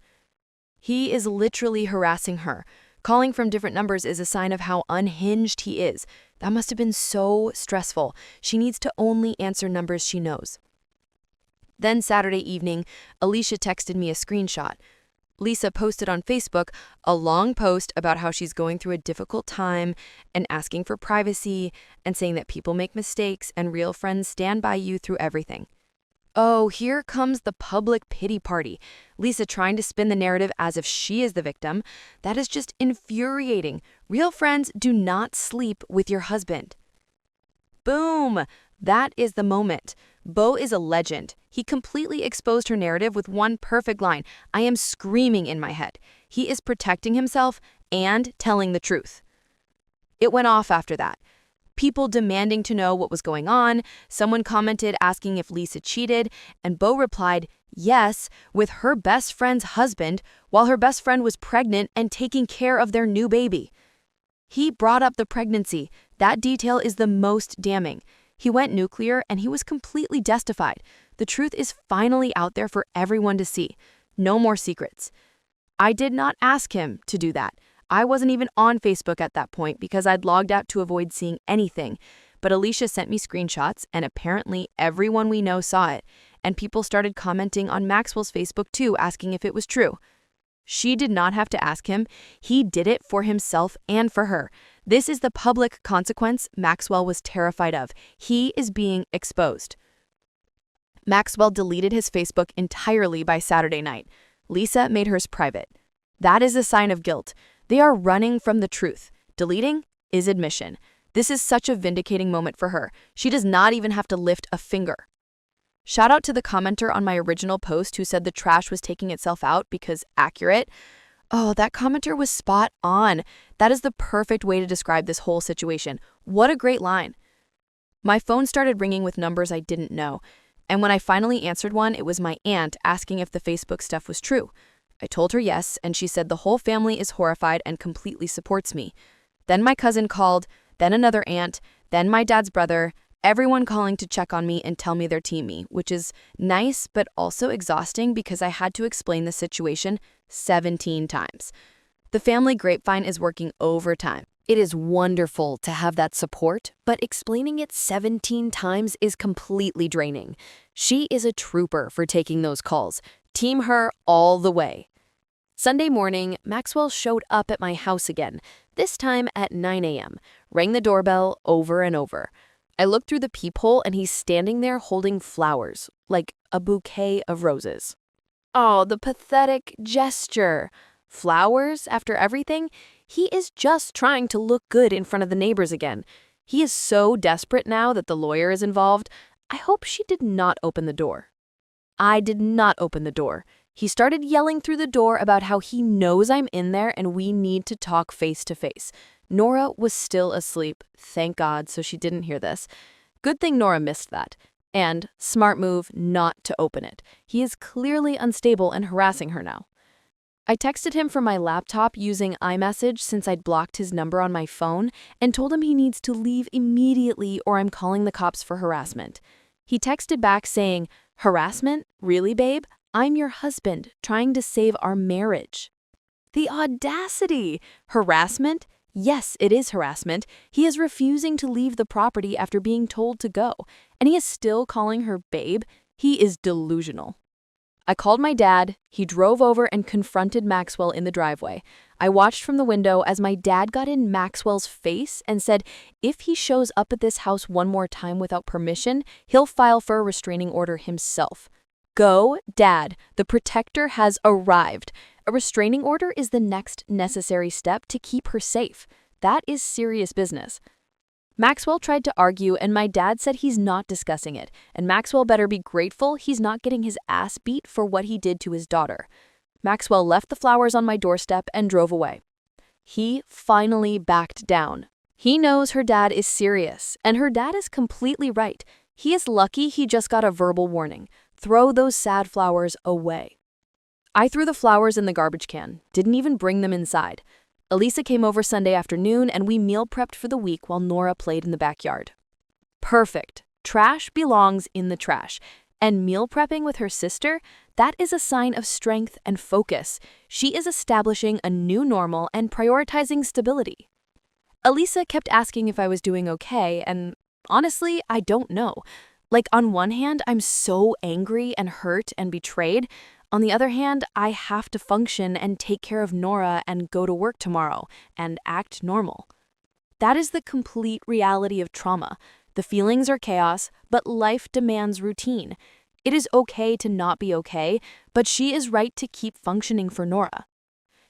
He is literally harassing her. Calling from different numbers is a sign of how unhinged he is. That must have been so stressful. She needs to only answer numbers she knows. Then Saturday evening, Alicia texted me a screenshot. Lisa posted on Facebook a long post about how she's going through a difficult time and asking for privacy and saying that people make mistakes and real friends stand by you through everything. Oh, here comes the public pity party. Lisa trying to spin the narrative as if she is the victim. That is just infuriating. Real friends do not sleep with your husband. Boom! That is the moment. Beau is a legend. He completely exposed her narrative with one perfect line. I am screaming in my head. He is protecting himself and telling the truth. It went off after that. People demanding to know what was going on. Someone commented asking if Lisa cheated, and Beau replied, yes, with her best friend's husband, while her best friend was pregnant and taking care of their new baby. He brought up the pregnancy. That detail is the most damning. He went nuclear and he was completely justified. The truth is finally out there for everyone to see. No more secrets. I did not ask him to do that. I wasn't even on Facebook at that point because I'd logged out to avoid seeing anything. But Alicia sent me screenshots and apparently everyone we know saw it. And people started commenting on Maxwell's Facebook too, asking if it was true. She did not have to ask him. He did it for himself and for her. This is the public consequence Maxwell was terrified of. He is being exposed. Maxwell deleted his Facebook entirely by Saturday night. Lisa made hers private. That is a sign of guilt. They are running from the truth. Deleting is admission. This is such a vindicating moment for her. She does not even have to lift a finger. Shout out to the commenter on my original post who said the trash was taking itself out because accurate. Oh, that commenter was spot on. That is the perfect way to describe this whole situation. What a great line. My phone started ringing with numbers I didn't know. And when I finally answered one, it was my aunt asking if the Facebook stuff was true. I told her yes, and she said the whole family is horrified and completely supports me. Then my cousin called, then another aunt, then my dad's brother, everyone calling to check on me and tell me they're team me, which is nice but also exhausting because I had to explain the situation 17 times. The family grapevine is working overtime. It is wonderful to have that support, but explaining it 17 times is completely draining. She is a trooper for taking those calls. Team her all the way. Sunday morning, Maxwell showed up at my house again, this time at 9 a.m., rang the doorbell over and over. I looked through the peephole and he's standing there holding flowers, like a bouquet of roses. Oh, the pathetic gesture. Flowers after everything? He is just trying to look good in front of the neighbors again. He is so desperate now that the lawyer is involved. I hope she did not open the door. I did not open the door. He started yelling through the door about how he knows I'm in there and we need to talk face to face. Nora was still asleep, thank God, so she didn't hear this. Good thing Nora missed that. And smart move not to open it. He is clearly unstable and harassing her now. I texted him from my laptop using iMessage since I'd blocked his number on my phone and told him he needs to leave immediately or I'm calling the cops for harassment. He texted back saying, "Harassment? Really, babe? I'm your husband, trying to save our marriage." The audacity! Harassment?
Yes, it is harassment. He is refusing to leave the property after being told to go, and he is still calling her babe. He is delusional. I called my dad. He drove over and confronted Maxwell in the driveway. I watched from the window as my dad got in Maxwell's face and said, if he shows up at this house one more time without permission, he'll file for a restraining order himself. Go, Dad. The protector has arrived. A restraining order is the next necessary step to keep her safe. That is serious business. Maxwell tried to argue, and my dad said he's not discussing it, and Maxwell better be grateful he's not getting his ass beat for what he did to his daughter. Maxwell left the flowers on my doorstep and drove away. He finally backed down. He knows her dad is serious, and her dad is completely right. He is lucky he just got a verbal warning. Throw those sad flowers away. I threw the flowers in the garbage can, didn't even bring them inside. Elisa came over Sunday afternoon and we meal prepped for the week while Nora played in the backyard. Perfect. Trash belongs in the trash. And meal prepping with her sister, that is a sign of strength and focus. She is establishing a new normal and prioritizing stability. Elisa kept asking if I was doing okay, and honestly, I don't know. Like, on one hand, I'm so angry and hurt and betrayed. On the other hand, I have to function and take care of Nora and go to work tomorrow and act normal. That is the complete reality of trauma. The feelings are chaos, but life demands routine. It is okay to not be okay, but she is right to keep functioning for Nora.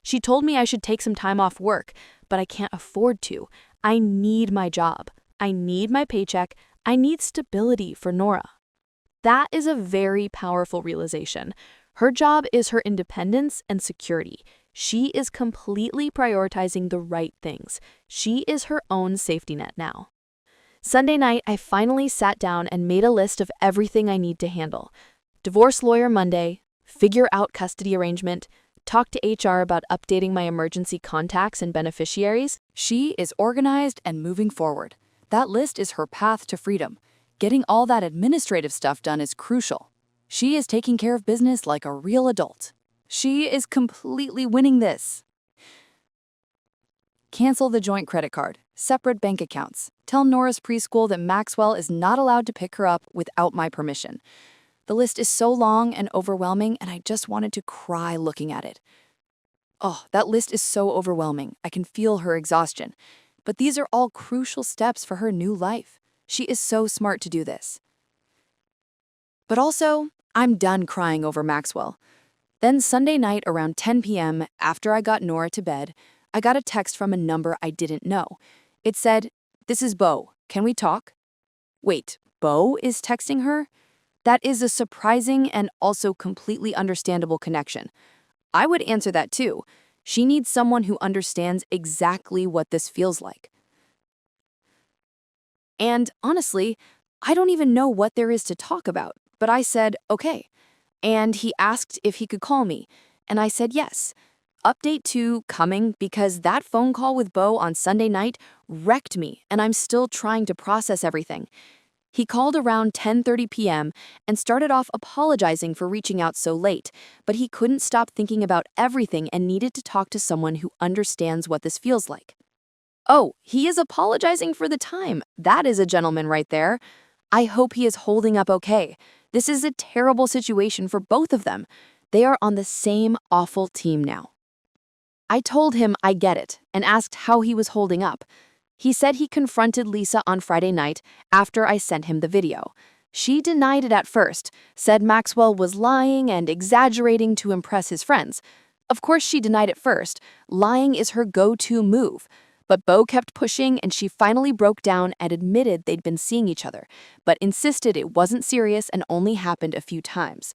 She told me I should take some time off work, but I can't afford to. I need my job. I need my paycheck. I need stability for Nora. That is a very powerful realization. Her job is her independence and security. She is completely prioritizing the right things. She is her own safety net now. Sunday night, I finally sat down and made a list of everything I need to handle. Divorce lawyer Monday, figure out custody arrangement, talk to HR about updating my emergency contacts and beneficiaries. She is organized and moving forward. That list is her path to freedom. Getting all that administrative stuff done is crucial. She is taking care of business like a real adult. She is completely winning this. Cancel the joint credit card. Separate bank accounts. Tell Nora's preschool that Maxwell is not allowed to pick her up without my permission. The list is so long and overwhelming, and I just wanted to cry looking at it. Oh, that list is so overwhelming. I can feel her exhaustion. But these are all crucial steps for her new life. She is so smart to do this. But also, I'm done crying over Maxwell. Then Sunday night around 10 p.m., after I got Nora to bed, I got a text from a number I didn't know. It said, "This is Bo. Can we talk?" Wait, Bo is texting her? That is a surprising and also completely understandable connection. I would answer that too. She needs someone who understands exactly what this feels like. And honestly, I don't even know what there is to talk about, but I said, okay. And he asked if he could call me, and I said yes. Update 2 coming because that phone call with Bo on Sunday night wrecked me, and I'm still trying to process everything. He called around 10:30 p.m. and started off apologizing for reaching out so late, but he couldn't stop thinking about everything and needed to talk to someone who understands what this feels like. Oh, he is apologizing for the time. That is a gentleman right there. I hope he is holding up okay. This is a terrible situation for both of them. They are on the same awful team now. I told him I get it and asked how he was holding up. He said he confronted Lisa on Friday night after I sent him the video. She denied it at first, said Maxwell was lying and exaggerating to impress his friends. Of course she denied it first. Lying is her go-to move. But Bo kept pushing and she finally broke down and admitted they'd been seeing each other, but insisted it wasn't serious and only happened a few times.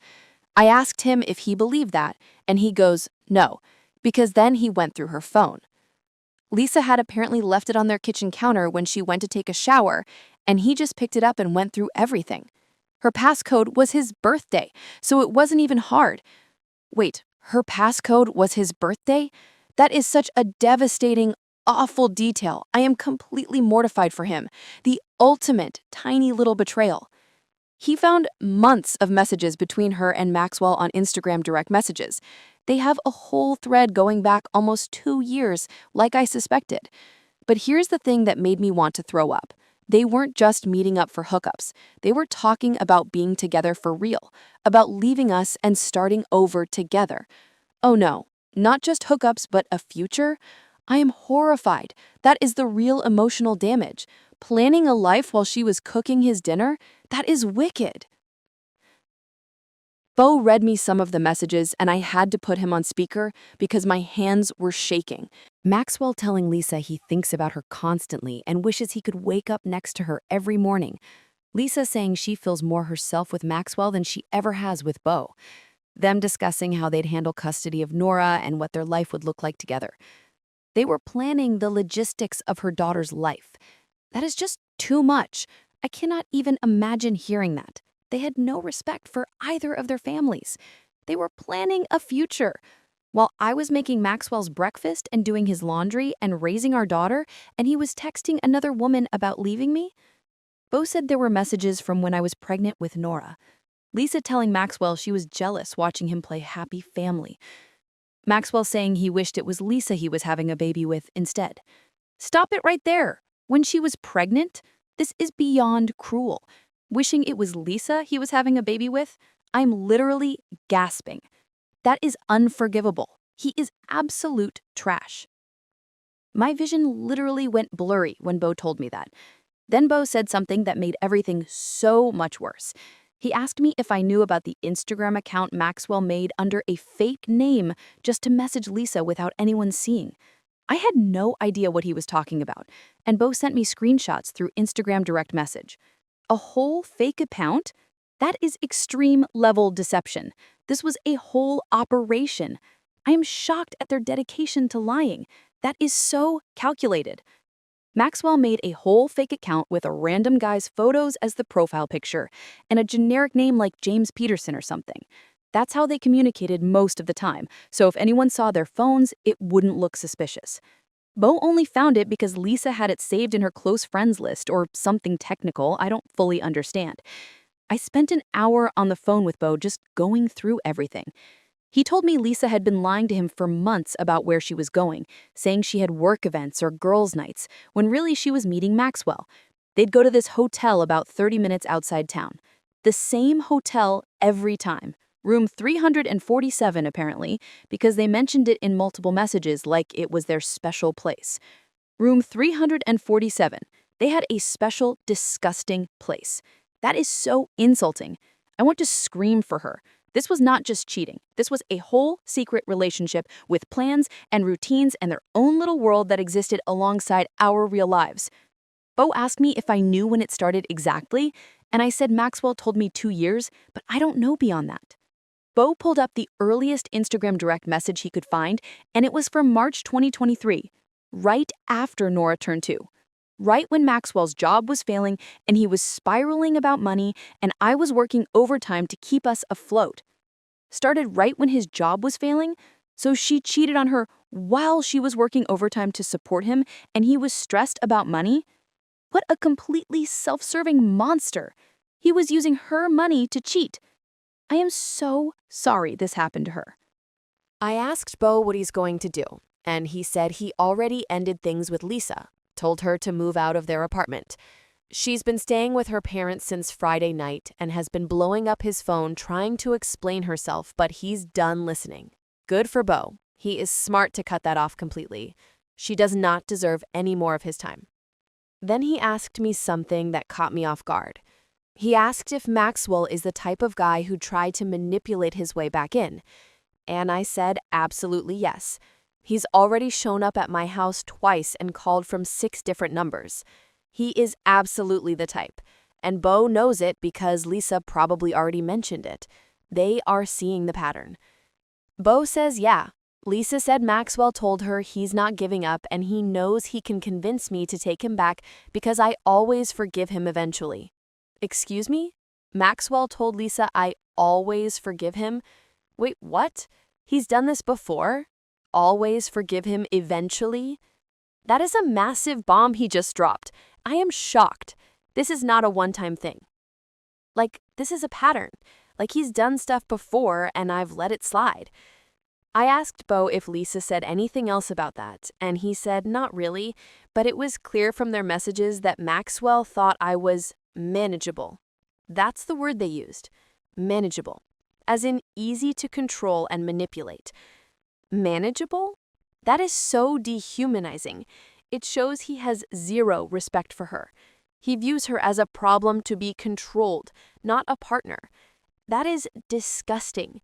I asked him if he believed that, and he goes, no, because then he went through her phone. Lisa had apparently left it on their kitchen counter when she went to take a shower, and he just picked it up and went through everything. Her passcode was his birthday, so it wasn't even hard. Wait, her passcode was his birthday? That is such a devastating, awful detail. I am completely mortified for him. The ultimate tiny little betrayal. He found months of messages between her and Maxwell on Instagram direct messages. They have a whole thread going back almost 2 years, like I suspected. But here's the thing that made me want to throw up. They weren't just meeting up for hookups. They were talking about being together for real, about leaving us and starting over together. Oh no, not just hookups, but a future? I am horrified. That is the real emotional damage. Planning a life while she was cooking his dinner? That is wicked. Bo read me some of the messages and I had to put him on speaker because my hands were shaking. Maxwell telling Lisa he thinks about her constantly and wishes he could wake up next to her every morning. Lisa saying she feels more herself with Maxwell than she ever has with Bo. Them discussing how they'd handle custody of Nora and what their life would look like together. They were planning the logistics of her daughter's life. That is just too much. I cannot even imagine hearing that. They had no respect for either of their families. They were planning a future. While I was making Maxwell's breakfast and doing his laundry and raising our daughter, and he was texting another woman about leaving me. Bo said there were messages from when I was pregnant with Nora. Lisa telling Maxwell she was jealous watching him play happy family. Maxwell saying he wished it was Lisa he was having a baby with instead. Stop it right there. When she was pregnant? This is beyond cruel. Wishing it was Lisa he was having a baby with? I'm literally gasping. That is unforgivable. He is absolute trash. My vision literally went blurry when Bo told me that. Then Bo said something that made everything so much worse. He asked me if I knew about the Instagram account Maxwell made under a fake name just to message Lisa without anyone seeing. I had no idea what he was talking about, and Bo sent me screenshots through Instagram direct message. A whole fake account? That is extreme level deception. This was a whole operation. I am shocked at their dedication to lying. That is so calculated. Maxwell made a whole fake account with a random guy's photos as the profile picture and a generic name like James Peterson or something. That's how they communicated most of the time, so if anyone saw their phones, it wouldn't look suspicious. Bo only found it because Lisa had it saved in her close friends list or something technical I don't fully understand. I spent an hour on the phone with Bo just going through everything. He told me Lisa had been lying to him for months about where she was going, saying she had work events or girls' nights, when really she was meeting Maxwell. They'd go to this hotel about 30 minutes outside town. The same hotel every time. Room 347, apparently, because they mentioned it in multiple messages like it was their special place. Room 347. They had a special, disgusting place. That is so insulting. I want to scream for her. This was not just cheating. This was a whole secret relationship with plans and routines and their own little world that existed alongside our real lives. Bo asked me if I knew when it started exactly, and I said Maxwell told me 2 years, but I don't know beyond that. Bo pulled up the earliest Instagram direct message he could find, and it was from March 2023, right after Nora turned 2. Right when Maxwell's job was failing and he was spiraling about money and I was working overtime to keep us afloat. Started right when his job was failing, so she cheated on her while she was working overtime to support him and he was stressed about money? What a completely self-serving monster. He was using her money to cheat. I am so sorry this happened to her.
I asked Bo what he's going to do, and he said he already ended things with Lisa, told her to move out of their apartment. She's been staying with her parents since Friday night and has been blowing up his phone trying to explain herself, but he's done listening. Good for Bo. He is smart to cut that off completely. She does not deserve any more of his time. Then he asked me something that caught me off guard. He asked if Maxwell is the type of guy who tried to manipulate his way back in. And I said absolutely yes. He's already shown up at my house twice and called from 6 different numbers. He is absolutely the type. And Bo knows it because Lisa probably already mentioned it. They are seeing the pattern. Bo says yeah. Lisa said Maxwell told her he's not giving up and he knows he can convince me to take him back because I always forgive him eventually. Excuse me? Maxwell told Lisa I always forgive him? Wait, what? He's done this before? Always forgive him eventually? That is a massive bomb he just dropped. I am shocked. This is not a one-time thing. Like, this is a pattern. Like, he's done stuff before and I've let it slide.
I asked Beau if Lisa said anything else about that, and he said not really, but it was clear from their messages that Maxwell thought I was manageable. That's the word they used, manageable, as in easy to control and manipulate. Manageable? That is so dehumanizing. It shows he has zero respect for her. He views her as a problem to be controlled, not a partner. That is disgusting.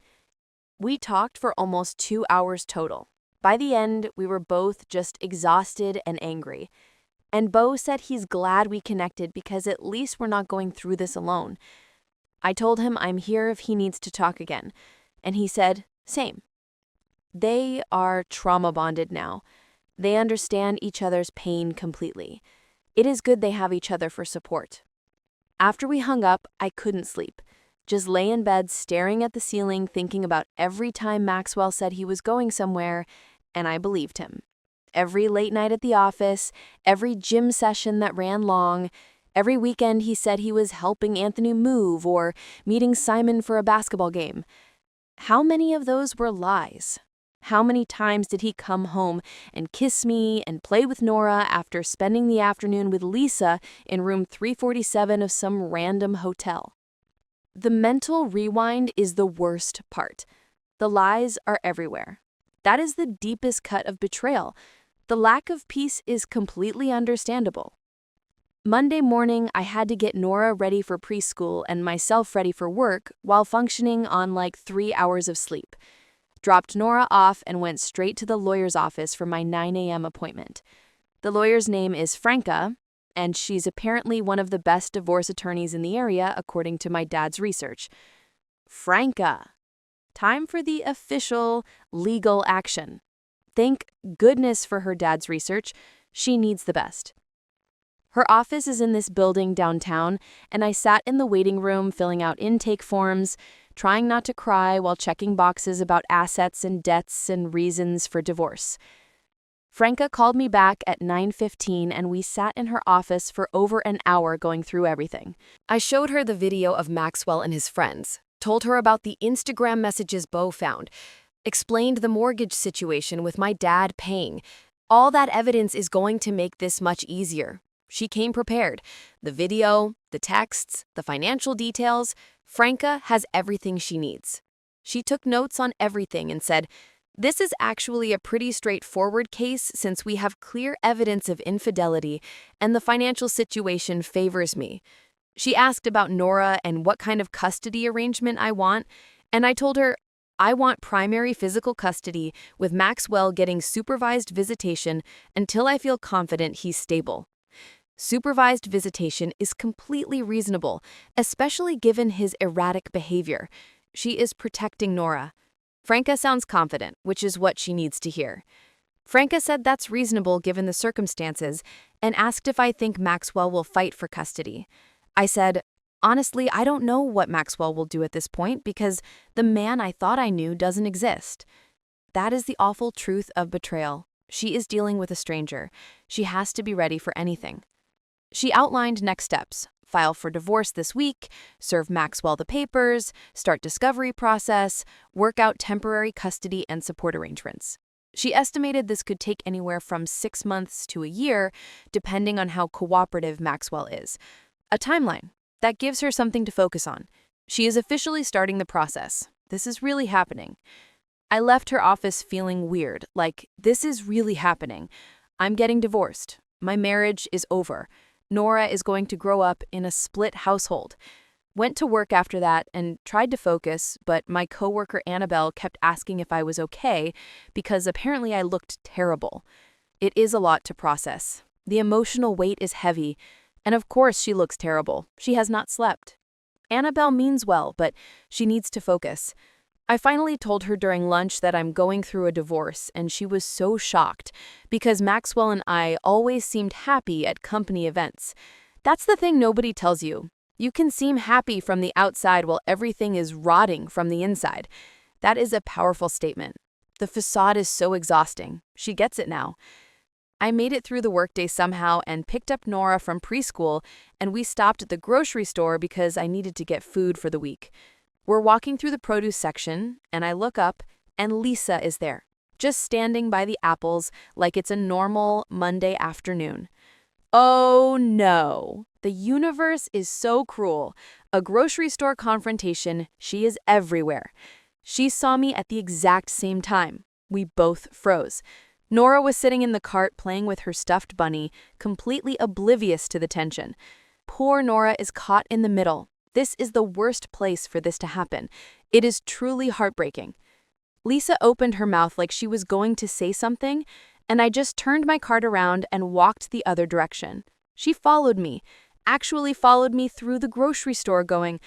We talked for almost 2 hours total. By the end, we were both just exhausted and angry. And Beau said he's glad we connected because at least we're not going through this alone. I told him I'm here if he needs to talk again, and he said, same. They are trauma bonded now. They understand each other's pain completely. It is good they have each other for support. After we hung up, I couldn't sleep. Just lay in bed staring at the ceiling thinking about every time Maxwell said he was going somewhere, and I believed him. Every late night at the office, every gym session that ran long, every weekend he said he was helping Anthony move or meeting Simon for a basketball game. How many of those were lies? How many times did he come home and kiss me and play with Nora after spending the afternoon with Lisa in room 347 of some random hotel? The mental rewind is the worst part. The lies are everywhere. That is the deepest cut of betrayal. The lack of peace is completely understandable. Monday morning, I had to get Nora ready for preschool and myself ready for work while functioning on like 3 hours of sleep. Dropped Nora off and went straight to the lawyer's office for my 9 a.m. appointment. The lawyer's name is Franca, and she's apparently one of the best divorce attorneys in the area, according to my dad's research. Franca. Time for the official legal action. Thank goodness for her dad's research. She needs the best. Her office is in this building downtown, and I sat in the waiting room filling out intake forms, trying not to cry while checking boxes about assets and debts and reasons for divorce. Franca called me back at 9:15 and we sat in her office for over an hour going through everything. I showed her the video of Maxwell and his friends, told her about the Instagram messages Beau found, explained the mortgage situation with my dad paying. All that evidence is going to make this much easier. She came prepared. The video, the texts, the financial details. Franca has everything she needs. She took notes on everything and said, "This is actually a pretty straightforward case since we have clear evidence of infidelity and the financial situation favors me." She asked about Nora and what kind of custody arrangement I want, and I told her, I want primary physical custody with Maxwell getting supervised visitation until I feel confident he's stable. Supervised visitation is completely reasonable, especially given his erratic behavior. She is protecting Nora. Franca sounds confident, which is what she needs to hear. Franca said that's reasonable given the circumstances and asked if I think Maxwell will fight for custody. I said, honestly, I don't know what Maxwell will do at this point because the man I thought I knew doesn't exist. That is the awful truth of betrayal. She is dealing with a stranger. She has to be ready for anything. She outlined next steps: file for divorce this week, serve Maxwell the papers, start discovery process, work out temporary custody and support arrangements. She estimated this could take anywhere from 6 months to a year, depending on how cooperative Maxwell is. A timeline that gives her something to focus on. She is officially starting the process. This is really happening. I left her office feeling weird, like this is really happening. I'm getting divorced. My marriage is over. Nora is going to grow up in a split household. Went to work after that and tried to focus, but my coworker Annabelle kept asking if I was okay because apparently I looked terrible. It is a lot to process. The emotional weight is heavy, and of course she looks terrible. She has not slept. Annabelle means well, but she needs to focus. I finally told her during lunch that I'm going through a divorce, and she was so shocked because Maxwell and I always seemed happy at company events. That's the thing nobody tells you. You can seem happy from the outside while everything is rotting from the inside. That is a powerful statement. The facade is so exhausting. She gets it now. I made it through the workday somehow and picked up Nora from preschool, and we stopped at the grocery store because I needed to get food for the week. We're walking through the produce section, and I look up, and Lisa is there, just standing by the apples like it's a normal Monday afternoon. Oh no, the universe is so cruel. A grocery store confrontation, she is everywhere. She saw me at the exact same time. We both froze. Nora was sitting in the cart playing with her stuffed bunny, completely oblivious to the tension. Poor Nora is caught in the middle. This is the worst place for this to happen. It is truly heartbreaking. Lisa opened her mouth like she was going to say something, and I just turned my cart around and walked the other direction. She followed me, actually followed me through the grocery store going,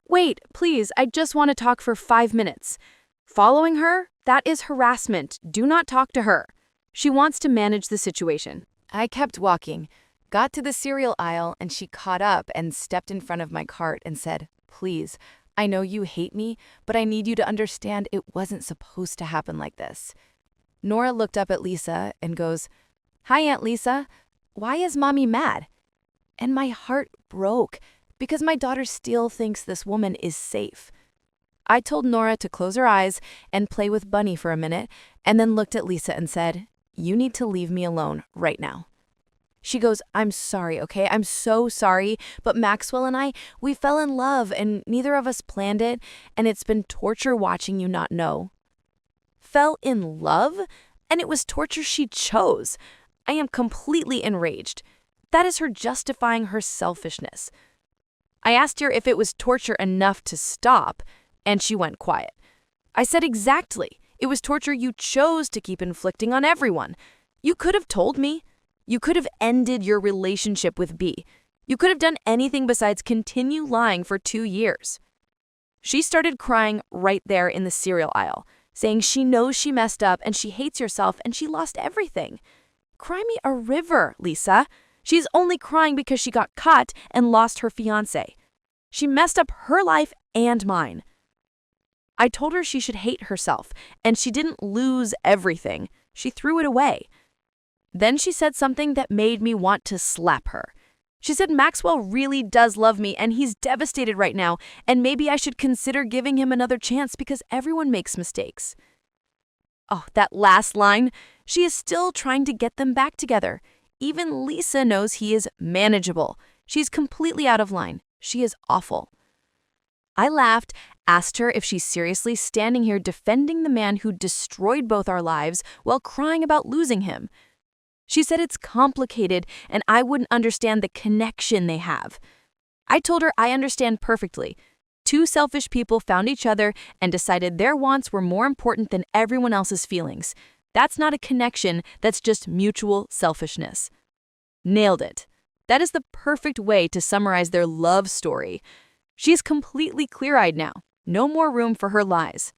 "Wait, please, I just want to talk for 5 minutes." Following her? That is harassment. Do not talk to her. She wants to manage the situation. I kept walking, got to the cereal aisle, and she caught up and stepped in front of my cart and said, "Please, I know you hate me, but I need you to understand it wasn't supposed to happen like this." Nora looked up at Lisa and goes, "Hi, Aunt Lisa. Why is Mommy mad?" And my heart broke because my daughter still thinks this woman is safe. I told Nora to close her eyes and play with Bunny for a minute, and then looked at Lisa and said, "You need to leave me alone right now." She goes, "I'm sorry, okay? I'm so sorry, but Maxwell and we fell in love and neither of us planned it, and it's been torture watching you not know." Fell in love? And it was torture she chose. I am completely enraged. That is her justifying her selfishness. I asked her if it was torture enough to stop, and she went quiet. I said exactly. It was torture you chose to keep inflicting on everyone. You could have told me. You could have ended your relationship with B. You could have done anything besides continue lying for 2 years. She started crying right there in the cereal aisle, saying she knows she messed up and she hates herself and she lost everything. Cry me a river, Lisa. She's only crying because she got caught and lost her fiancé. She messed up her life and mine. I told her she should hate herself, and she didn't lose everything. She threw it away. Then she said something that made me want to slap her. She said Maxwell really does love me and he's devastated right now, and maybe I should consider giving him another chance because everyone makes mistakes. Oh, that last line. She is still trying to get them back together. Even Lisa knows he is manageable. She's completely out of line. She is awful. I laughed, asked her if she's seriously standing here defending the man who destroyed both our lives while crying about losing him. She said it's complicated and I wouldn't understand the connection they have. I told her I understand perfectly. 2 selfish people found each other and decided their wants were more important than everyone else's feelings. That's not a connection, that's just mutual selfishness. Nailed it. That is the perfect way to summarize their love story. She's completely clear-eyed now. No more room for her lies.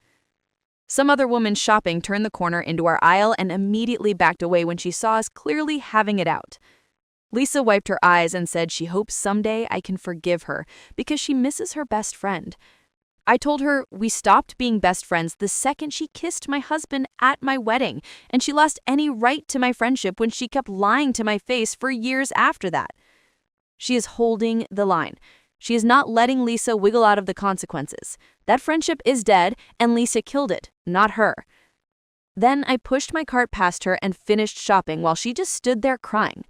Some other woman shopping turned the corner into our aisle and immediately backed away when she saw us clearly having it out. Lisa wiped her eyes and said she hopes someday I can forgive her because she misses her best friend. I told her we stopped being best friends the second she kissed my husband at my wedding, and she lost any right to my friendship when she kept lying to my face for years after that. She is holding the line. She is not letting Lisa wiggle out of the consequences. That friendship is dead, and Lisa killed it, not her. Then I pushed my cart past her and finished shopping while she just stood there crying.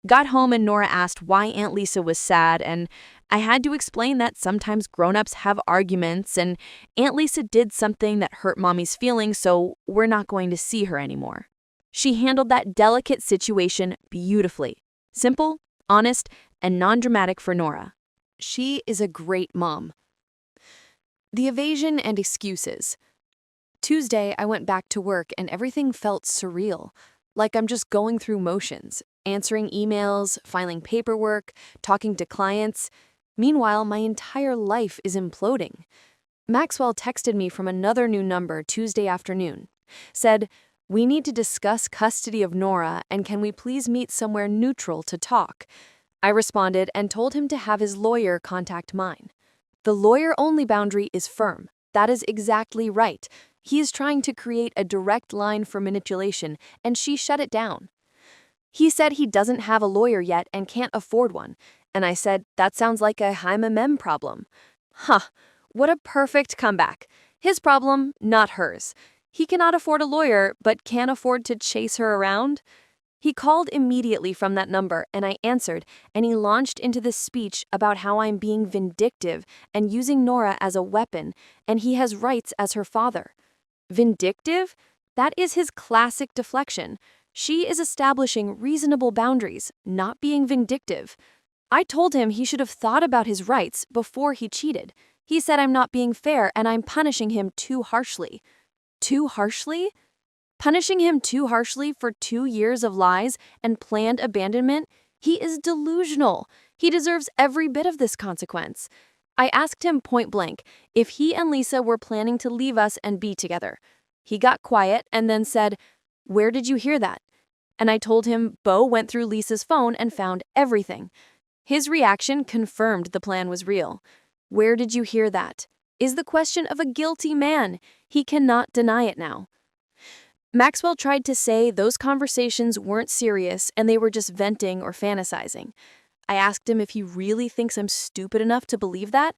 Got home and Nora asked why Aunt Lisa was sad, and I had to explain that sometimes grown-ups have arguments, and Aunt Lisa did something that hurt Mommy's feelings, so we're not going to see her anymore. She handled that delicate situation beautifully. Simple, honest, and non-dramatic for Nora. She is a great mom. The evasion and excuses. Tuesday, I went back to work and everything felt surreal, like I'm just going through motions, answering emails, filing paperwork, talking to clients. Meanwhile, my entire life is imploding. Maxwell texted me from another new number Tuesday afternoon. Said, "We need to discuss custody of Nora, and can we please meet somewhere neutral to talk?" I responded and told him to have his lawyer contact mine. The lawyer-only boundary is firm. That is exactly right. He is trying to create a direct line for manipulation, and she shut it down. He said he doesn't have a lawyer yet and can't afford one, and I said, that sounds like a Jaime Mem problem. Huh, what a perfect comeback. His problem, not hers.
He cannot afford a lawyer, but can afford to chase her around? He called immediately from that number, and I answered, and he launched into this speech about how I'm being vindictive and using Nora as a weapon, and he has rights as her father. Vindictive? That is his classic deflection. She is establishing reasonable boundaries, not being vindictive. I told him he should have thought about his rights before he cheated. He said I'm not being fair and I'm punishing him too harshly. Too harshly? Punishing him too harshly for 2 years of lies and planned abandonment? He is delusional. He deserves every bit of this consequence. I asked him point blank if he and Lisa were planning to leave us and be together. He got quiet and then said, "Where did you hear that?" And I told him Beau went through Lisa's phone and found everything. His reaction confirmed the plan was real. Where did you hear that? Is the question of a guilty man. He cannot deny it now. Maxwell tried to say those conversations weren't serious and they were just venting or fantasizing. I asked him if he really thinks I'm stupid enough to believe that.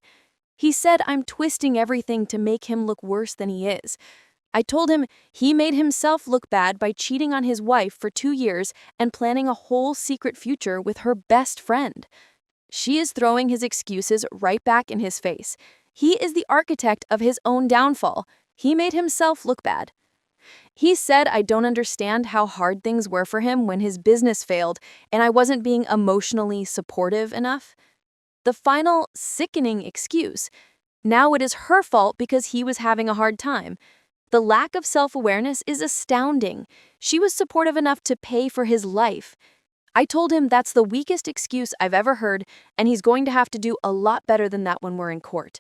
He said I'm twisting everything to make him look worse than he is. I told him he made himself look bad by cheating on his wife for 2 years and planning a whole secret future with her best friend. She is throwing his excuses right back in his face. He is the architect of his own downfall. He made himself look bad. He said I don't understand how hard things were for him when his business failed and I wasn't being emotionally supportive enough. The final, sickening excuse. Now it is her fault because he was having a hard time. The lack of self-awareness is astounding. She was supportive enough to pay for his life. I told him that's the weakest excuse I've ever heard, and he's going to have to do a lot better than that when we're in court.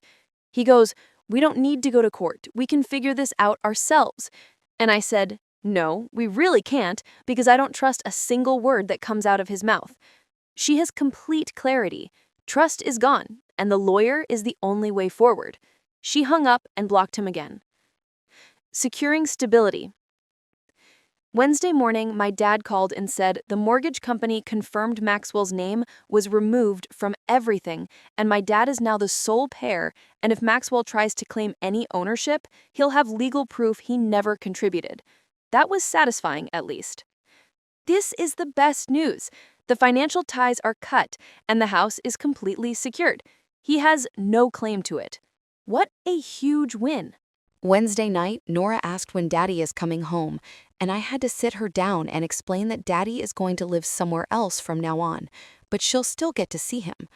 He goes, "We don't need to go to court. We can figure this out ourselves." And I said, "No, we really can't, because I don't trust a single word that comes out of his mouth." She has complete clarity. Trust is gone, and the lawyer is the only way forward. She hung up and blocked him again. Securing stability. Wednesday morning, my dad called and said the mortgage company confirmed Maxwell's name was removed from everything, and my dad is now the sole payer, and if Maxwell tries to claim any ownership, he'll have legal proof he never contributed. That was satisfying, at least. This is the best news. The financial ties are cut, and the house is completely secured. He has no claim to it. What a huge win.
Wednesday night, Nora asked when Daddy is coming home, and I had to sit her down and explain that Daddy is going to live somewhere else from now on, but she'll still get to see him.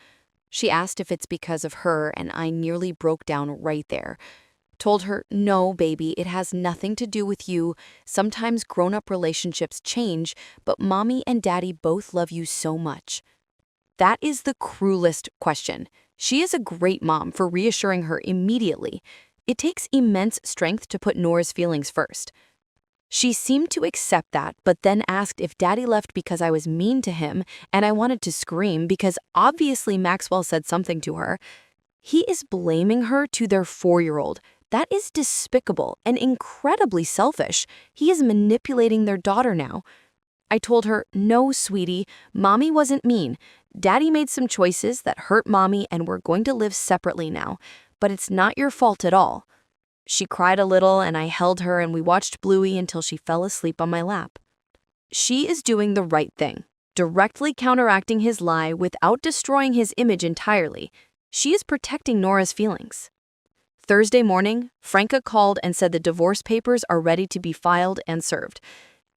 She asked if it's because of her, and I nearly broke down right there. Told her, "No, baby, it has nothing to do with you. Sometimes grown-up relationships change, but Mommy and Daddy both love you so much." That is the cruelest question. She is a great mom for reassuring her immediately. It takes immense strength to put Nora's feelings first. She seemed to accept that, but then asked if Daddy left because I was mean to him, and I wanted to scream because obviously Maxwell said something to her. He is blaming her to their 4-year-old. That is despicable and incredibly selfish. He is manipulating their daughter now. I told her, "No, sweetie, Mommy wasn't mean. Daddy made some choices that hurt Mommy and we're going to live separately now. But it's not your fault at all." She cried a little and I held her and we watched Bluey until she fell asleep on my lap. She is doing the right thing, directly counteracting his lie without destroying his image entirely. She is protecting Nora's feelings. Thursday morning, Franca called and said the divorce papers are ready to be filed and served.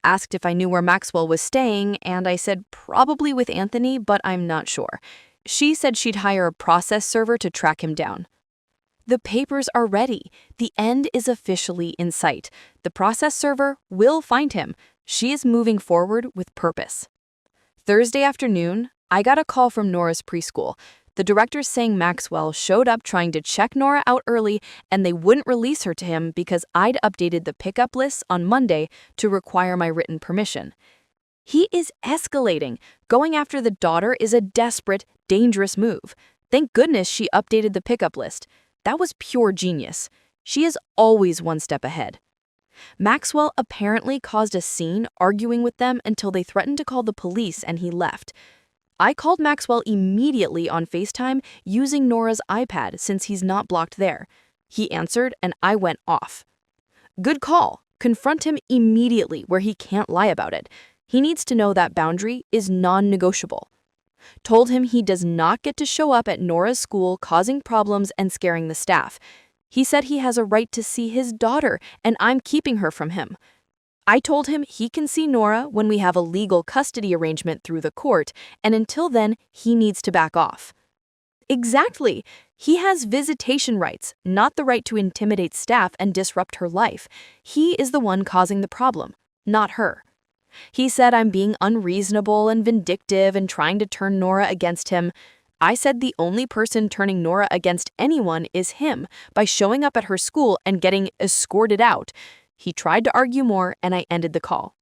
Asked if I knew where Maxwell was staying, and I said probably with Anthony, but I'm not sure. She said she'd hire a process server to track him down. The papers are ready. The end is officially in sight. The process server will find him. She is moving forward with purpose. Thursday afternoon, I got a call from Nora's preschool. The directors saying Maxwell showed up trying to check Nora out early and they wouldn't release her to him because I'd updated the pickup list on Monday to require my written permission. He is escalating. Going after the daughter is a desperate, dangerous move. Thank goodness she updated the pickup list. That was pure genius. She is always one step ahead. Maxwell apparently caused a scene arguing with them until they threatened to call the police and he left. I called Maxwell immediately on FaceTime using Nora's iPad since he's not blocked there. He answered and I went off. "Good call.
Confront him immediately where he can't lie about it. He needs to know that boundary is non-negotiable. Told him he does not get to show up at Nora's school causing problems and scaring the staff. He said he has a right to see his daughter, and I'm keeping her from him. I told him he can see Nora when we have a legal custody arrangement through the court, and until then, he needs to back off. Exactly. He has visitation rights, not the right to intimidate staff and disrupt her life. He is the one causing the problem, not her. He said I'm being unreasonable and vindictive and trying to turn Nora against him. I said the only person turning Nora against anyone is him by showing up at her school and getting escorted out. He tried to argue more, and I ended the call.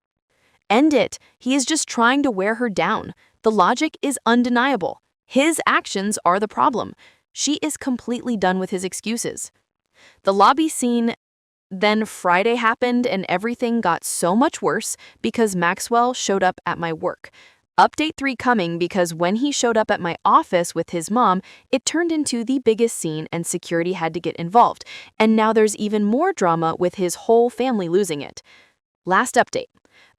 End it. He is just trying to wear her down. The logic is undeniable. His actions are the problem. She is completely done with his excuses. The lobby scene. Then Friday happened and everything got so much worse because Maxwell showed up at my work. Update 3 coming because when he showed up at my office with his mom, it turned into the biggest scene and security had to get involved. And now there's even more drama with his whole family losing it. Last update.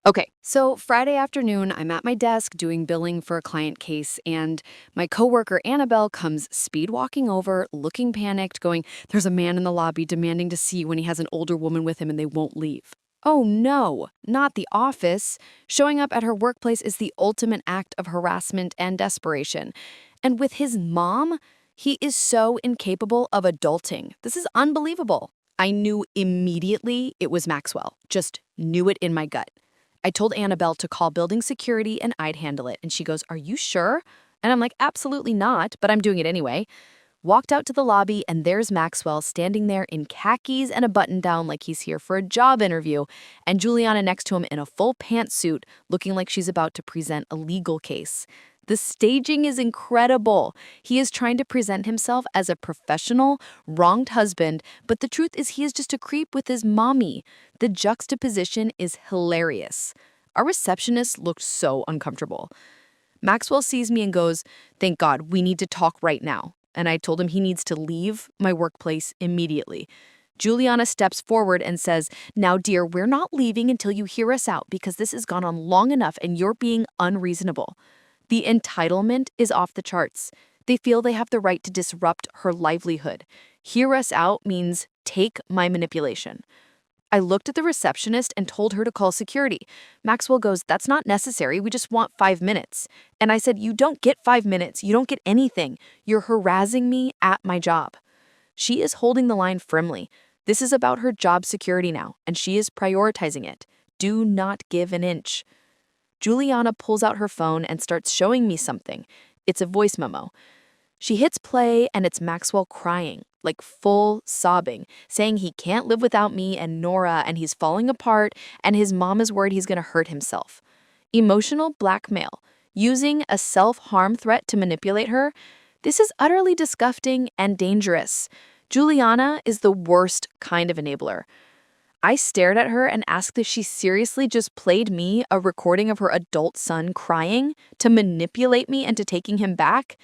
Okay, so Friday afternoon, I'm at my desk doing billing for a client case, and my coworker Annabelle comes speed walking over, looking panicked, going, "There's a man in the lobby demanding to see you when he has an older woman with him and they won't leave." Oh no, not the office. Showing up at her workplace is the ultimate act of harassment and desperation. And with his mom, he is so incapable of adulting. This is unbelievable. I knew immediately it was Maxwell, just knew it in my gut. I told Annabelle to call building security and I'd handle it. And she goes, "Are you sure?" And I'm like, "Absolutely not, but I'm doing it anyway." Walked out to the lobby and there's Maxwell standing there in khakis and a button down like he's here for a job interview, and Juliana next to him in a full pantsuit looking like she's about to present a legal case. The staging is incredible. He is trying to present himself as a professional, wronged husband, but the truth is he is just a creep with his mommy. The juxtaposition is hilarious. Our receptionist looked so uncomfortable. Maxwell sees me and goes, "Thank God, we need to talk right now." And I told him he needs to leave my workplace immediately. Juliana steps forward and says, "Now, dear, we're not leaving until you hear us out because this has gone on long enough and you're being unreasonable." The entitlement is off the charts. They feel they have the right to disrupt her livelihood. Hear us out means take my manipulation. I looked at the receptionist and told her to call security. Maxwell goes, "That's not necessary. We just want 5 minutes." And I said, "You don't get 5 minutes. You don't get anything. You're harassing me at my job." She is holding the line firmly. This is about her job security now, and she is prioritizing it. Do not give an inch. Juliana pulls out her phone and starts showing me something. It's a voice memo. She hits play and it's Maxwell crying, like full sobbing, saying he can't live without me and Nora and he's falling apart and his mom is worried he's going to hurt himself. Emotional blackmail, using a self-harm threat to manipulate her. This is utterly disgusting and dangerous. Juliana is the worst kind of enabler. I stared at her and asked if she seriously just played me a recording of her adult son crying to manipulate me into taking him back.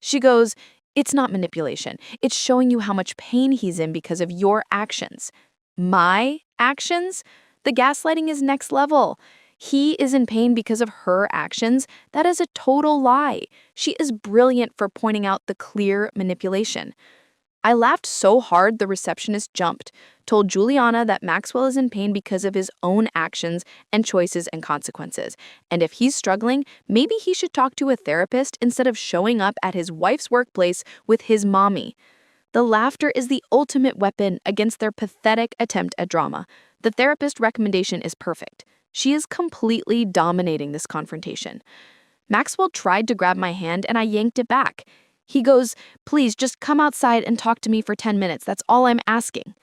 She goes, "It's not manipulation. It's showing you how much pain he's in because of your actions." My actions? The gaslighting is next level. He is in pain because of her actions. That is a total lie. She is brilliant for pointing out the clear manipulation. I laughed so hard the receptionist jumped, told Juliana that Maxwell is in pain because of his own actions and choices and consequences. And if he's struggling, maybe he should talk to a therapist instead of showing up at his wife's workplace with his mommy. The laughter is the ultimate weapon against their pathetic attempt at drama. The therapist recommendation is perfect. She is completely dominating this confrontation. Maxwell tried to grab my hand and I yanked it back. He goes, "Please just come outside and talk to me for 10 minutes. That's all I'm asking."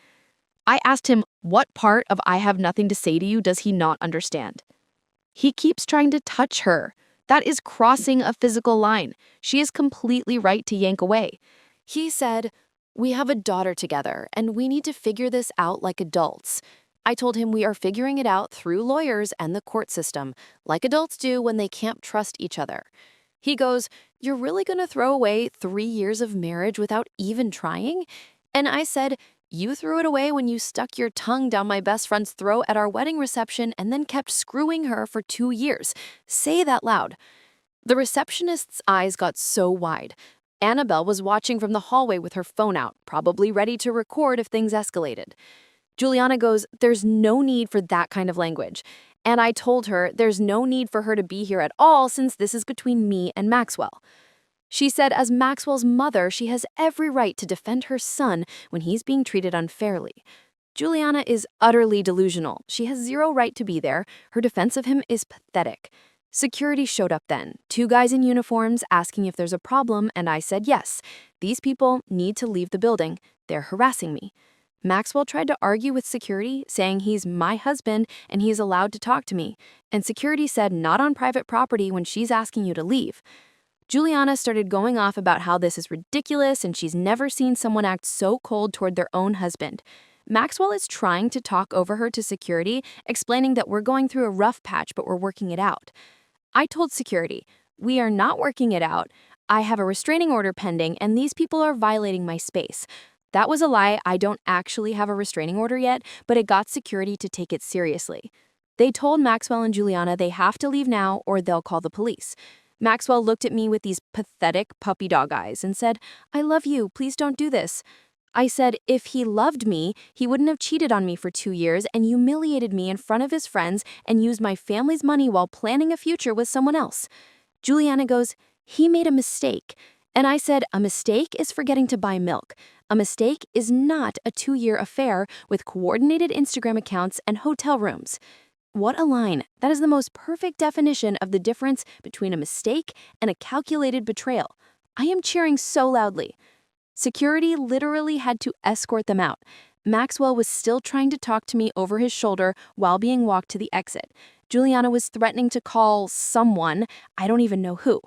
I asked him, what part of "I have nothing to say to you" does he not understand? He keeps trying to touch her. That is crossing a physical line. She is completely right to yank away. He said, "We have a daughter together, and we need to figure this out like adults." I told him we are figuring it out through lawyers and the court system, like adults do when they can't trust each other. He goes, "You're really going to throw away 3 years of marriage without even trying?" And I said, You threw it away when you stuck your tongue down my best friend's throat at our wedding reception and then kept screwing her for 2 years. Say that loud. The receptionist's eyes got so wide. Annabelle was watching from the hallway with her phone out, probably ready to record if things escalated. Juliana goes, "There's no need for that kind of language." And I told her there's no need for her to be here at all since this is between me and Maxwell. She said as Maxwell's mother, she has every right to defend her son when he's being treated unfairly. Juliana is utterly delusional. She has zero right to be there. Her defense of him is pathetic. Security showed up then, 2 guys in uniforms asking if there's a problem, and I said yes. These people need to leave the building. They're harassing me. Maxwell tried to argue with security, saying he's my husband and he's allowed to talk to me. And security said not on private property when she's asking you to leave. Juliana started going off about how this is ridiculous and she's never seen someone act so cold toward their own husband. Maxwell is trying to talk over her to security, explaining that we're going through a rough patch but we're working it out. I told security, "We are not working it out. I have a restraining order pending and these people are violating my space." That was a lie. I don't actually have a restraining order yet, but it got security to take it seriously. They told Maxwell and Juliana they have to leave now or they'll call the police. Maxwell looked at me with these pathetic puppy dog eyes and said, "I love you, please don't do this." I said if he loved me, he wouldn't have cheated on me for 2 years and humiliated me in front of his friends and used my family's money while planning a future with someone else. Juliana goes, "He made a mistake." And I said, "A mistake is forgetting to buy milk. A mistake is not a 2-year affair with coordinated Instagram accounts and hotel rooms." What a line. That is the most perfect definition of the difference between a mistake and a calculated betrayal. I am cheering so loudly. Security literally had to escort them out. Maxwell was still trying to talk to me over his shoulder while being walked to the exit. Juliana was threatening to call someone, I don't even know who.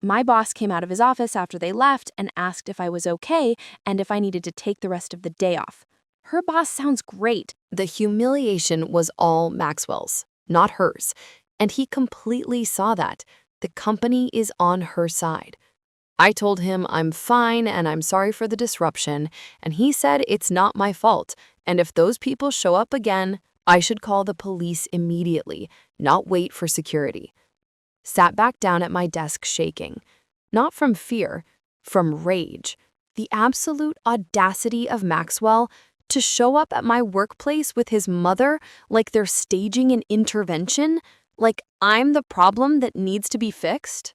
My boss came out of his office after they left and asked if I was okay and if I needed to take the rest of the day off. Her boss sounds great.
The humiliation was all Maxwell's, not hers, and he completely saw that. The company is on her side. I told him I'm fine and I'm sorry for the disruption, and he said it's not my fault, and if those people show up again, I should call the police immediately, not wait for security. Sat back down at my desk shaking, not from fear, from rage. The absolute audacity of Maxwell to show up at my workplace with his mother like they're staging an intervention, like I'm the problem that needs to be fixed.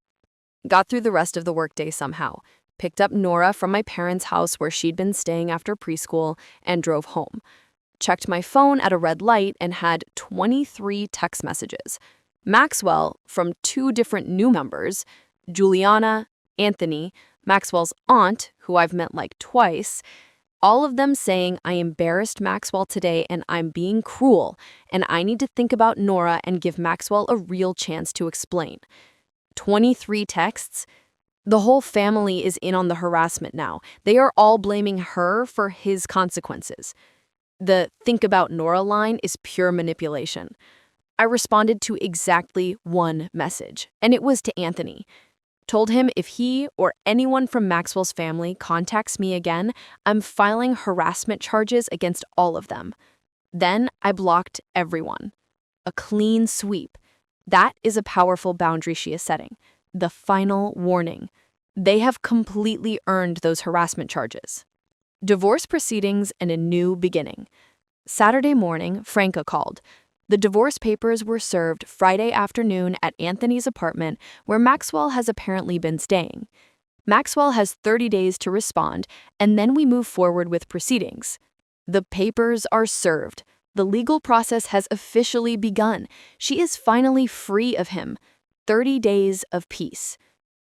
Got through the rest of the workday somehow, picked up Nora from my parents' house where she'd been staying after preschool, and drove home. Checked my phone at a red light and had 23 text messages. Maxwell from 2 different new members, Juliana, Anthony, Maxwell's aunt, who I've met like twice, all of them saying I embarrassed Maxwell today and I'm being cruel, and I need to think about Nora and give Maxwell a real chance to explain. 23 texts? The whole family is in on the harassment now. They are all blaming her for his consequences. The think about Nora line is pure manipulation. I responded to exactly one message, and it was to Anthony. Told him if he or anyone from Maxwell's family contacts me again, I'm filing harassment charges against all of them. Then I blocked everyone. A clean sweep. That is a powerful boundary she is setting. The final warning. They have completely earned those harassment charges. Divorce proceedings and a new beginning. Saturday morning, Franca called. The divorce papers were served Friday afternoon at Anthony's apartment, where Maxwell has apparently been staying. Maxwell has 30 days to respond, and then we move forward with proceedings. The papers are served. The legal process has officially begun. She is finally free of him. 30 days of peace.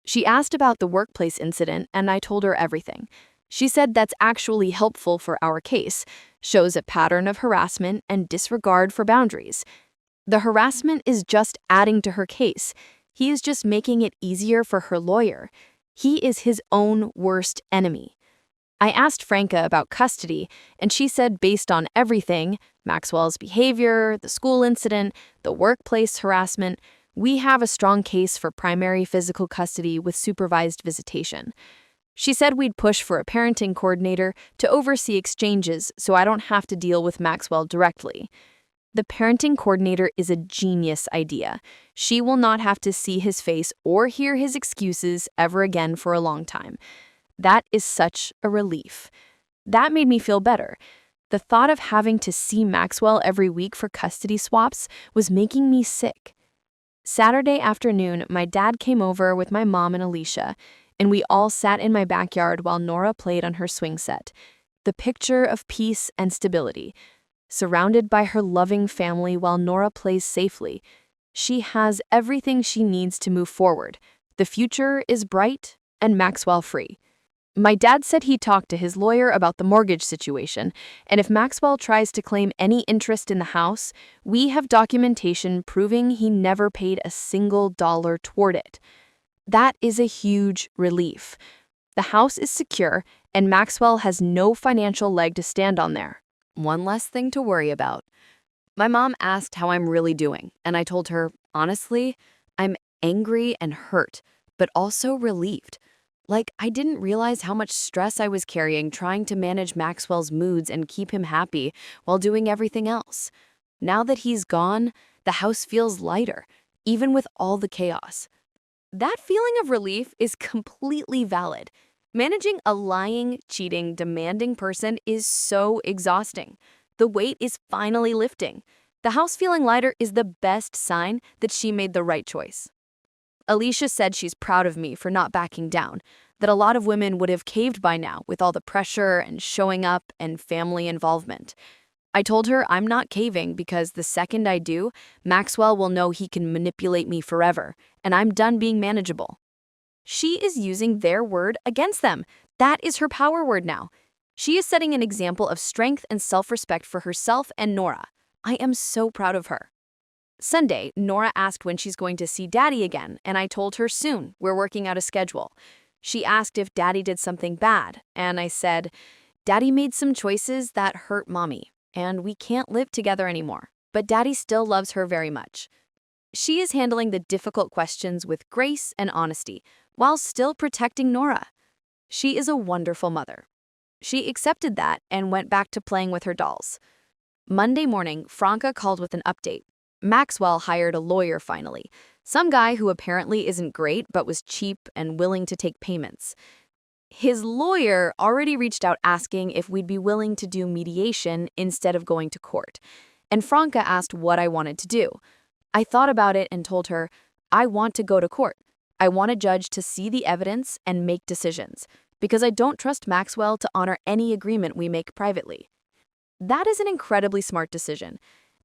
She asked about the workplace incident, and I told her everything. She said that's actually helpful for our case, shows a pattern of harassment and disregard for boundaries. The harassment is just adding to her case. He is just making it easier for her lawyer. He is his own worst enemy. I asked Franca about custody, and she said based on everything, Maxwell's behavior, the school incident, the workplace harassment, we have a strong case for primary physical custody with supervised visitation. She said we'd push for a parenting coordinator to oversee exchanges so I don't have to deal with Maxwell directly. The parenting coordinator is a genius idea. She will not have to see his face or hear his excuses ever again for a long time. That is such a relief. That made me feel better. The thought of having to see Maxwell every week for custody swaps was making me sick. Saturday afternoon, my dad came over with my mom and Alicia, and we all sat in my backyard while Nora played on her swing set. The picture of peace and stability. Surrounded by her loving family while Nora plays safely. She has everything she needs to move forward. The future is bright and Maxwell free. My dad said he talked to his lawyer about the mortgage situation, and if Maxwell tries to claim any interest in the house, we have documentation proving he never paid a single dollar toward it. That is a huge relief. The house is secure, and Maxwell has no financial leg to stand on there.
One less thing to worry about. My mom asked how I'm really doing, and I told her, honestly, I'm angry and hurt, but also relieved. Like, I didn't realize how much stress I was carrying trying to manage Maxwell's moods and keep him happy while doing everything else. Now that he's gone, the house feels lighter, even with all the chaos. That feeling of relief is completely valid. Managing a lying, cheating, demanding person is so exhausting. The weight is finally lifting. The house feeling lighter is the best sign that she made the right choice. Alicia said she's proud of me for not backing down, that a lot of women would have caved by now with all the pressure and showing up and family involvement. I told her I'm not caving because the second I do, Maxwell will know he can manipulate me forever, and I'm done being manageable. She is using their word against them. That is her power word now. She is setting an example of strength and self-respect for herself and Nora. I am so proud of her. Sunday, Nora asked when she's going to see Daddy again, and I told her soon. We're working out a schedule. She asked if Daddy did something bad, and I said, Daddy made some choices that hurt Mommy, and we can't live together anymore, but Daddy still loves her very much. She is handling the difficult questions with grace and honesty, while still protecting Nora. She is a wonderful mother. She accepted that and went back to playing with her dolls. Monday morning, Franca called with an update. Maxwell hired a lawyer finally, some guy who apparently isn't great but was cheap and willing to take payments. His lawyer already reached out asking if we'd be willing to do mediation instead of going to court, and Franca asked what I wanted to do. I thought about it and told her, I want to go to court. I want a judge to see the evidence and make decisions, because I don't trust Maxwell to honor any agreement we make privately. That is an incredibly smart decision.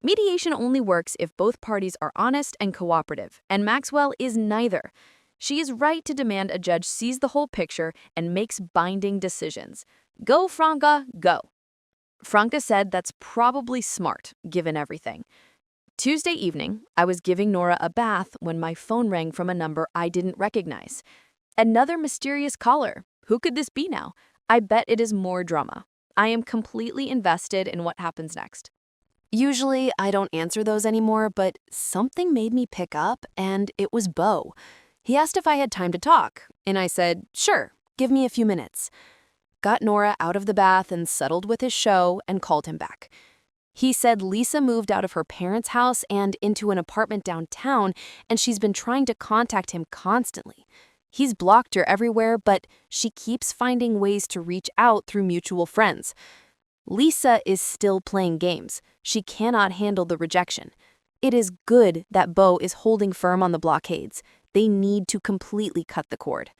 Mediation only works if both parties are honest and cooperative, and Maxwell is neither. She is right to demand a judge sees the whole picture and makes binding decisions. Go, Franca, go. Franca said that's probably smart, given everything. Tuesday evening, I was giving Nora a bath when my phone rang from a number I didn't recognize. Another mysterious caller. Who could this be now? I bet it is more drama. I am completely invested in what happens next. Usually, I don't answer those anymore, but something made me pick up, and it was Bo. He asked if I had time to talk, and I said, sure, give me a few minutes. Got Nora out of the bath and settled with his show and called him back. He said Lisa moved out of her parents' house and into an apartment downtown, and she's been trying to contact him constantly. He's blocked her everywhere, but she keeps finding ways to reach out through mutual friends. Lisa is still playing games. She cannot handle the rejection. It is good that Bo is holding firm on the blockades. They need to completely cut the cord.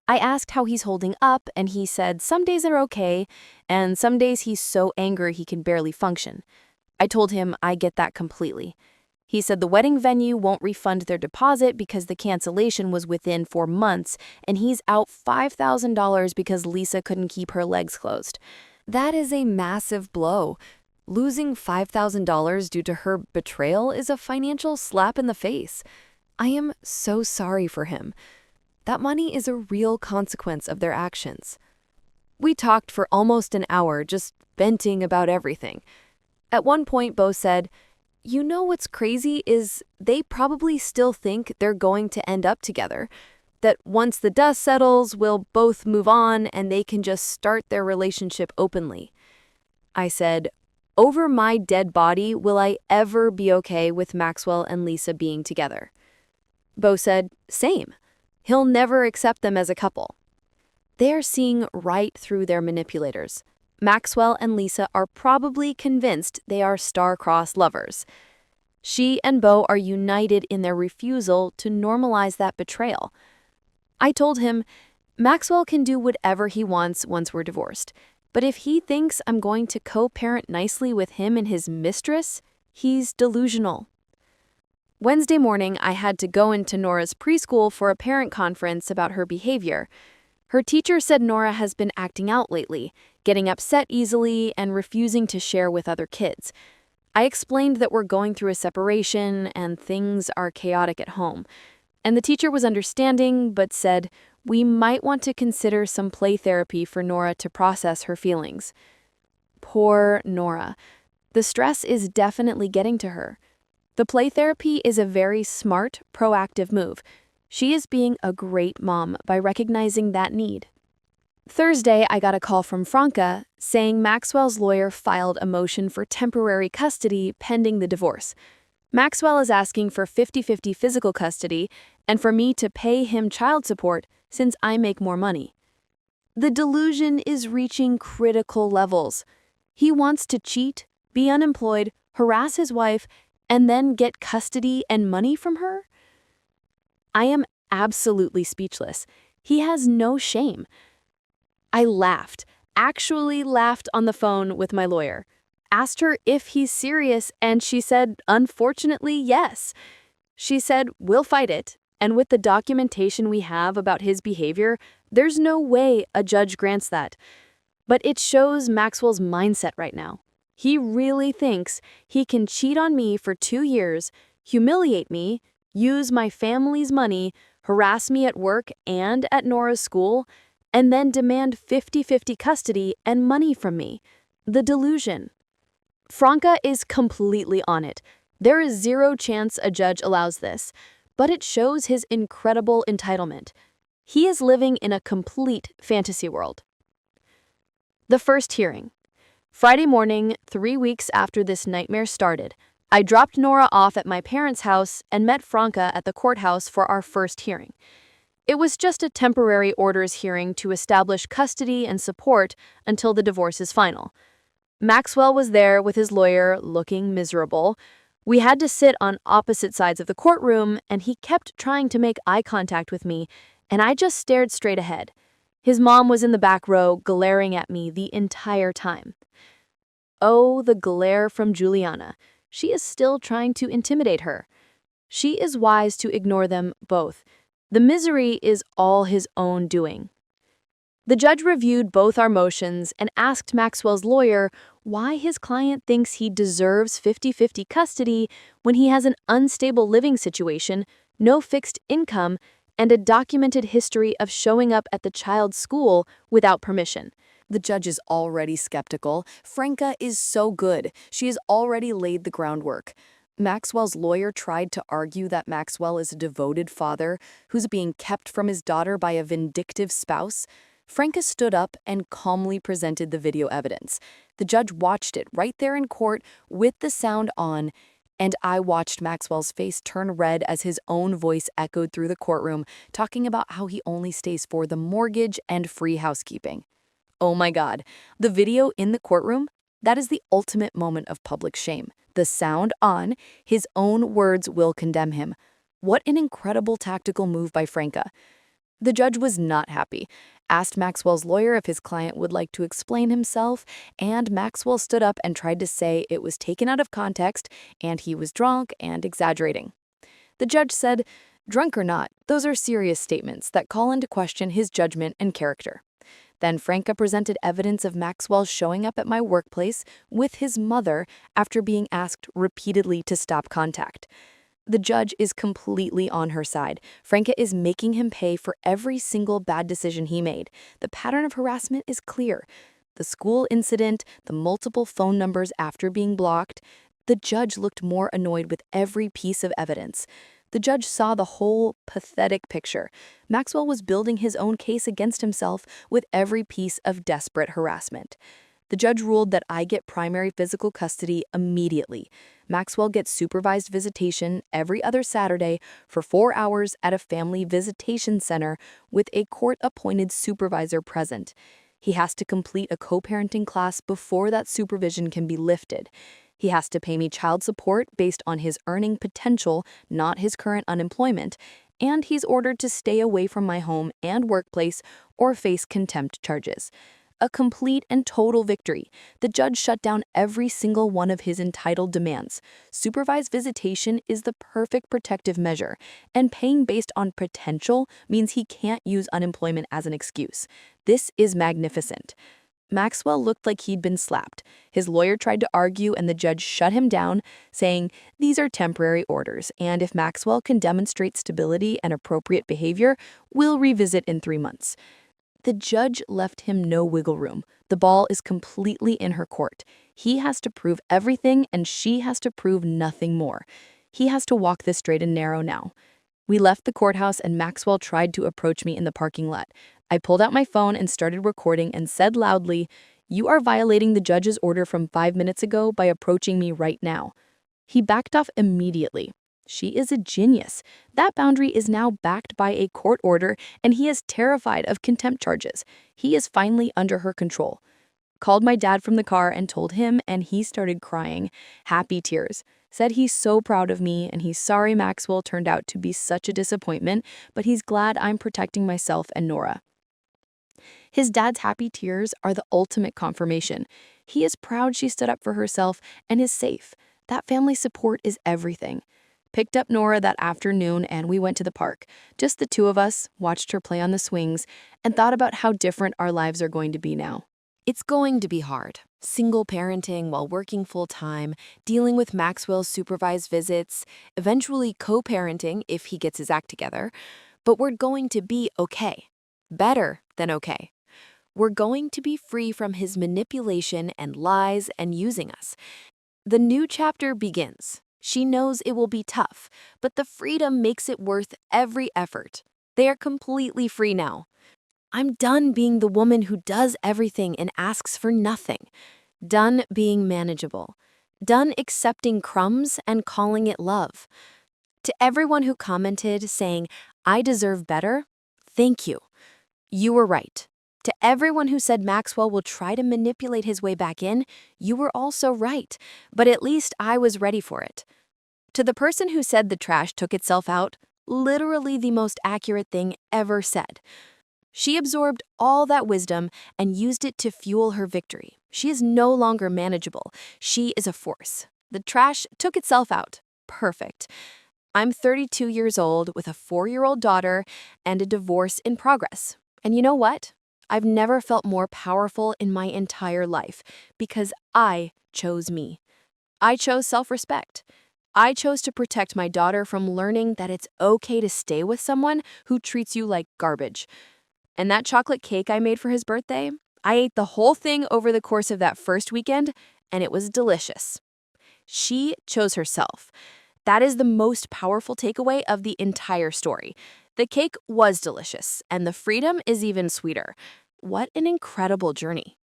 I asked how he's holding up, and he said some days are okay, and some days he's so angry he can barely function. I told him I get that completely. He said the wedding venue won't refund their deposit because the cancellation was within 4 months, and he's out $5,000 because Lisa couldn't keep her legs closed. That is a massive blow. Losing $5,000 due to her betrayal is a financial slap in the face. I am so sorry for him. That money is a real consequence of their actions. We talked for almost an hour, just venting about everything. At one point, Bo said, you know what's crazy is they probably still think they're going to end up together.
that once the dust settles, we'll both move on and they can just start their relationship openly. I said, over my dead body, will I ever be okay with Maxwell and Lisa being together? Bo said, same. He'll never accept them as a couple. They are seeing right through their manipulators. Maxwell and Lisa are probably convinced they are star-crossed lovers. She and Bo are united in their refusal to normalize that betrayal. I told him, Maxwell can do whatever he wants once we're divorced, but if he thinks I'm going to co-parent nicely with him and his mistress, he's delusional. Wednesday morning, I had to go into Nora's preschool for a parent conference about her behavior. Her teacher said Nora has been acting out lately, getting upset easily and refusing to share with other kids. I explained that we're going through a separation and things are chaotic at home. And the teacher was understanding, but said, we might want to consider some play therapy for Nora to process her feelings. Poor Nora. The stress is definitely getting to her. The play therapy is a very smart, proactive move. She is being a great mom by recognizing that need. Thursday, I got a call from Franca saying Maxwell's lawyer filed a motion for temporary custody pending the divorce. Maxwell is asking for 50-50 physical custody and for me to pay him child support since I make more money. The delusion is reaching critical levels. He wants to cheat, be unemployed, harass his wife, and then get custody and money from her? I am absolutely speechless. He has no shame. I laughed, actually laughed on the phone with my lawyer. Asked her if he's serious, and she said, unfortunately, yes. She said, we'll fight it, and with the documentation we have about his behavior, there's no way a judge grants that. But it shows Maxwell's mindset right now. He really thinks he can cheat on me for 2 years, humiliate me, use my family's money, harass me at work and at Nora's school, and then demand 50-50 custody and money from me. The delusion. Franca is completely on it. There is zero chance a judge allows this, but it shows his incredible entitlement. He is living in a complete fantasy world. The first hearing. Friday morning, 3 weeks after this nightmare started, I dropped Nora off at my parents' house and met Franca at the courthouse for our first hearing. It was just a temporary orders hearing to establish custody and support until the divorce is final. Maxwell was there with his lawyer, looking miserable. We had to sit on opposite sides of the courtroom, and he kept trying to make eye contact with me, and I just stared straight ahead. His mom was in the back row, glaring at me the entire time. Oh, the glare from Juliana. She is still trying to intimidate her. She is wise to ignore them both. The misery is all his own doing. The judge reviewed both our motions and asked Maxwell's lawyer why his client thinks he deserves 50-50 custody when he has an unstable living situation, no fixed income, and a documented history of showing up at the child's school without permission. The judge is already skeptical. Franca is so good. She has already laid the groundwork. Maxwell's lawyer tried to argue that Maxwell is a devoted father who's being kept from his daughter by a vindictive spouse. Franca stood up and calmly presented the video evidence. The judge watched it right there in court with the sound on, and I watched Maxwell's face turn red as his own voice echoed through the courtroom, talking about how he only stays for the mortgage and free housekeeping. Oh my God, the video in the courtroom, that is the ultimate moment of public shame. The sound on, his own words will condemn him. What an incredible tactical move by Franca. The judge was not happy, asked Maxwell's lawyer if his client would like to explain himself, and Maxwell stood up and tried to say it was taken out of context and he was drunk and exaggerating. The judge said, drunk or not, those are serious statements that call into question his judgment and character. Then Franca presented evidence of Maxwell showing up at my workplace with his mother after being asked repeatedly to stop contact. The judge is completely on her side. Franca is making him pay for every single bad decision he made. The pattern of harassment is clear. The school incident, the multiple phone numbers after being blocked. The judge looked more annoyed with every piece of evidence.
The judge saw the whole pathetic picture. Maxwell was building his own case against himself with every piece of desperate harassment. The judge ruled that I get primary physical custody immediately. Maxwell gets supervised visitation every other Saturday for 4 hours at a family visitation center with a court-appointed supervisor present. He has to complete a co-parenting class before that supervision can be lifted. He has to pay me child support based on his earning potential, not his current unemployment, and he's ordered to stay away from my home and workplace or face contempt charges. A complete and total victory. The judge shut down every single one of his entitled demands. Supervised visitation is the perfect protective measure, and paying based on potential means he can't use unemployment as an excuse. This is magnificent. Maxwell looked like he'd been slapped. His lawyer tried to argue, and the judge shut him down, saying, "These are temporary orders, and if Maxwell can demonstrate stability and appropriate behavior, we'll revisit in 3 months." The judge left him no wiggle room. The ball is completely in her court. He has to prove everything, and she has to prove nothing more. He has to walk this straight and narrow now. We left the courthouse, and Maxwell tried to approach me in the parking lot. I pulled out my phone and started recording and said loudly, "You are violating the judge's order from 5 minutes ago by approaching me right now." He backed off immediately. She is a genius. That boundary is now backed by a court order, and he is terrified of contempt charges. He is finally under her control. Called my dad from the car and told him, and he started crying. Happy tears. Said he's so proud of me, and he's sorry Maxwell turned out to be such a disappointment, but he's glad I'm protecting myself and Nora. His dad's happy tears are the ultimate confirmation. He is proud she stood up for herself and is safe. That family support is everything. Picked up Nora that afternoon and we went to the park. Just the two of us, watched her play on the swings, and thought about how different our lives are going to be now.
It's going to be hard. Single parenting while working full-time, dealing with Maxwell's supervised visits, eventually co-parenting if he gets his act together. But we're going to be okay. Better than okay. We're going to be free from his manipulation and lies and using us. The new chapter begins. She knows it will be tough, but the freedom makes it worth every effort. They are completely free now. I'm done being the woman who does everything and asks for nothing. Done being manageable. Done accepting crumbs and calling it love. To everyone who commented saying, "I deserve better," thank you. You were right. To everyone who said Maxwell will try to manipulate his way back in, you were also right, but at least I was ready for it. To the person who said the trash took itself out, literally the most accurate thing ever said. She absorbed all that wisdom and used it to fuel her victory. She is no longer manageable. She is a force. The trash took itself out. Perfect. I'm 32 years old with a 4-year-old daughter and a divorce in progress. And you know what? I've never felt more powerful in my entire life because I chose me. I chose self-respect. I chose to protect my daughter from learning that it's okay to stay with someone who treats you like garbage. And that chocolate cake I made for his birthday, I ate the whole thing over the course of that first weekend, and it was delicious. She chose herself. That is the most powerful takeaway of the entire story. The cake was delicious, and the freedom is even sweeter. What an incredible journey.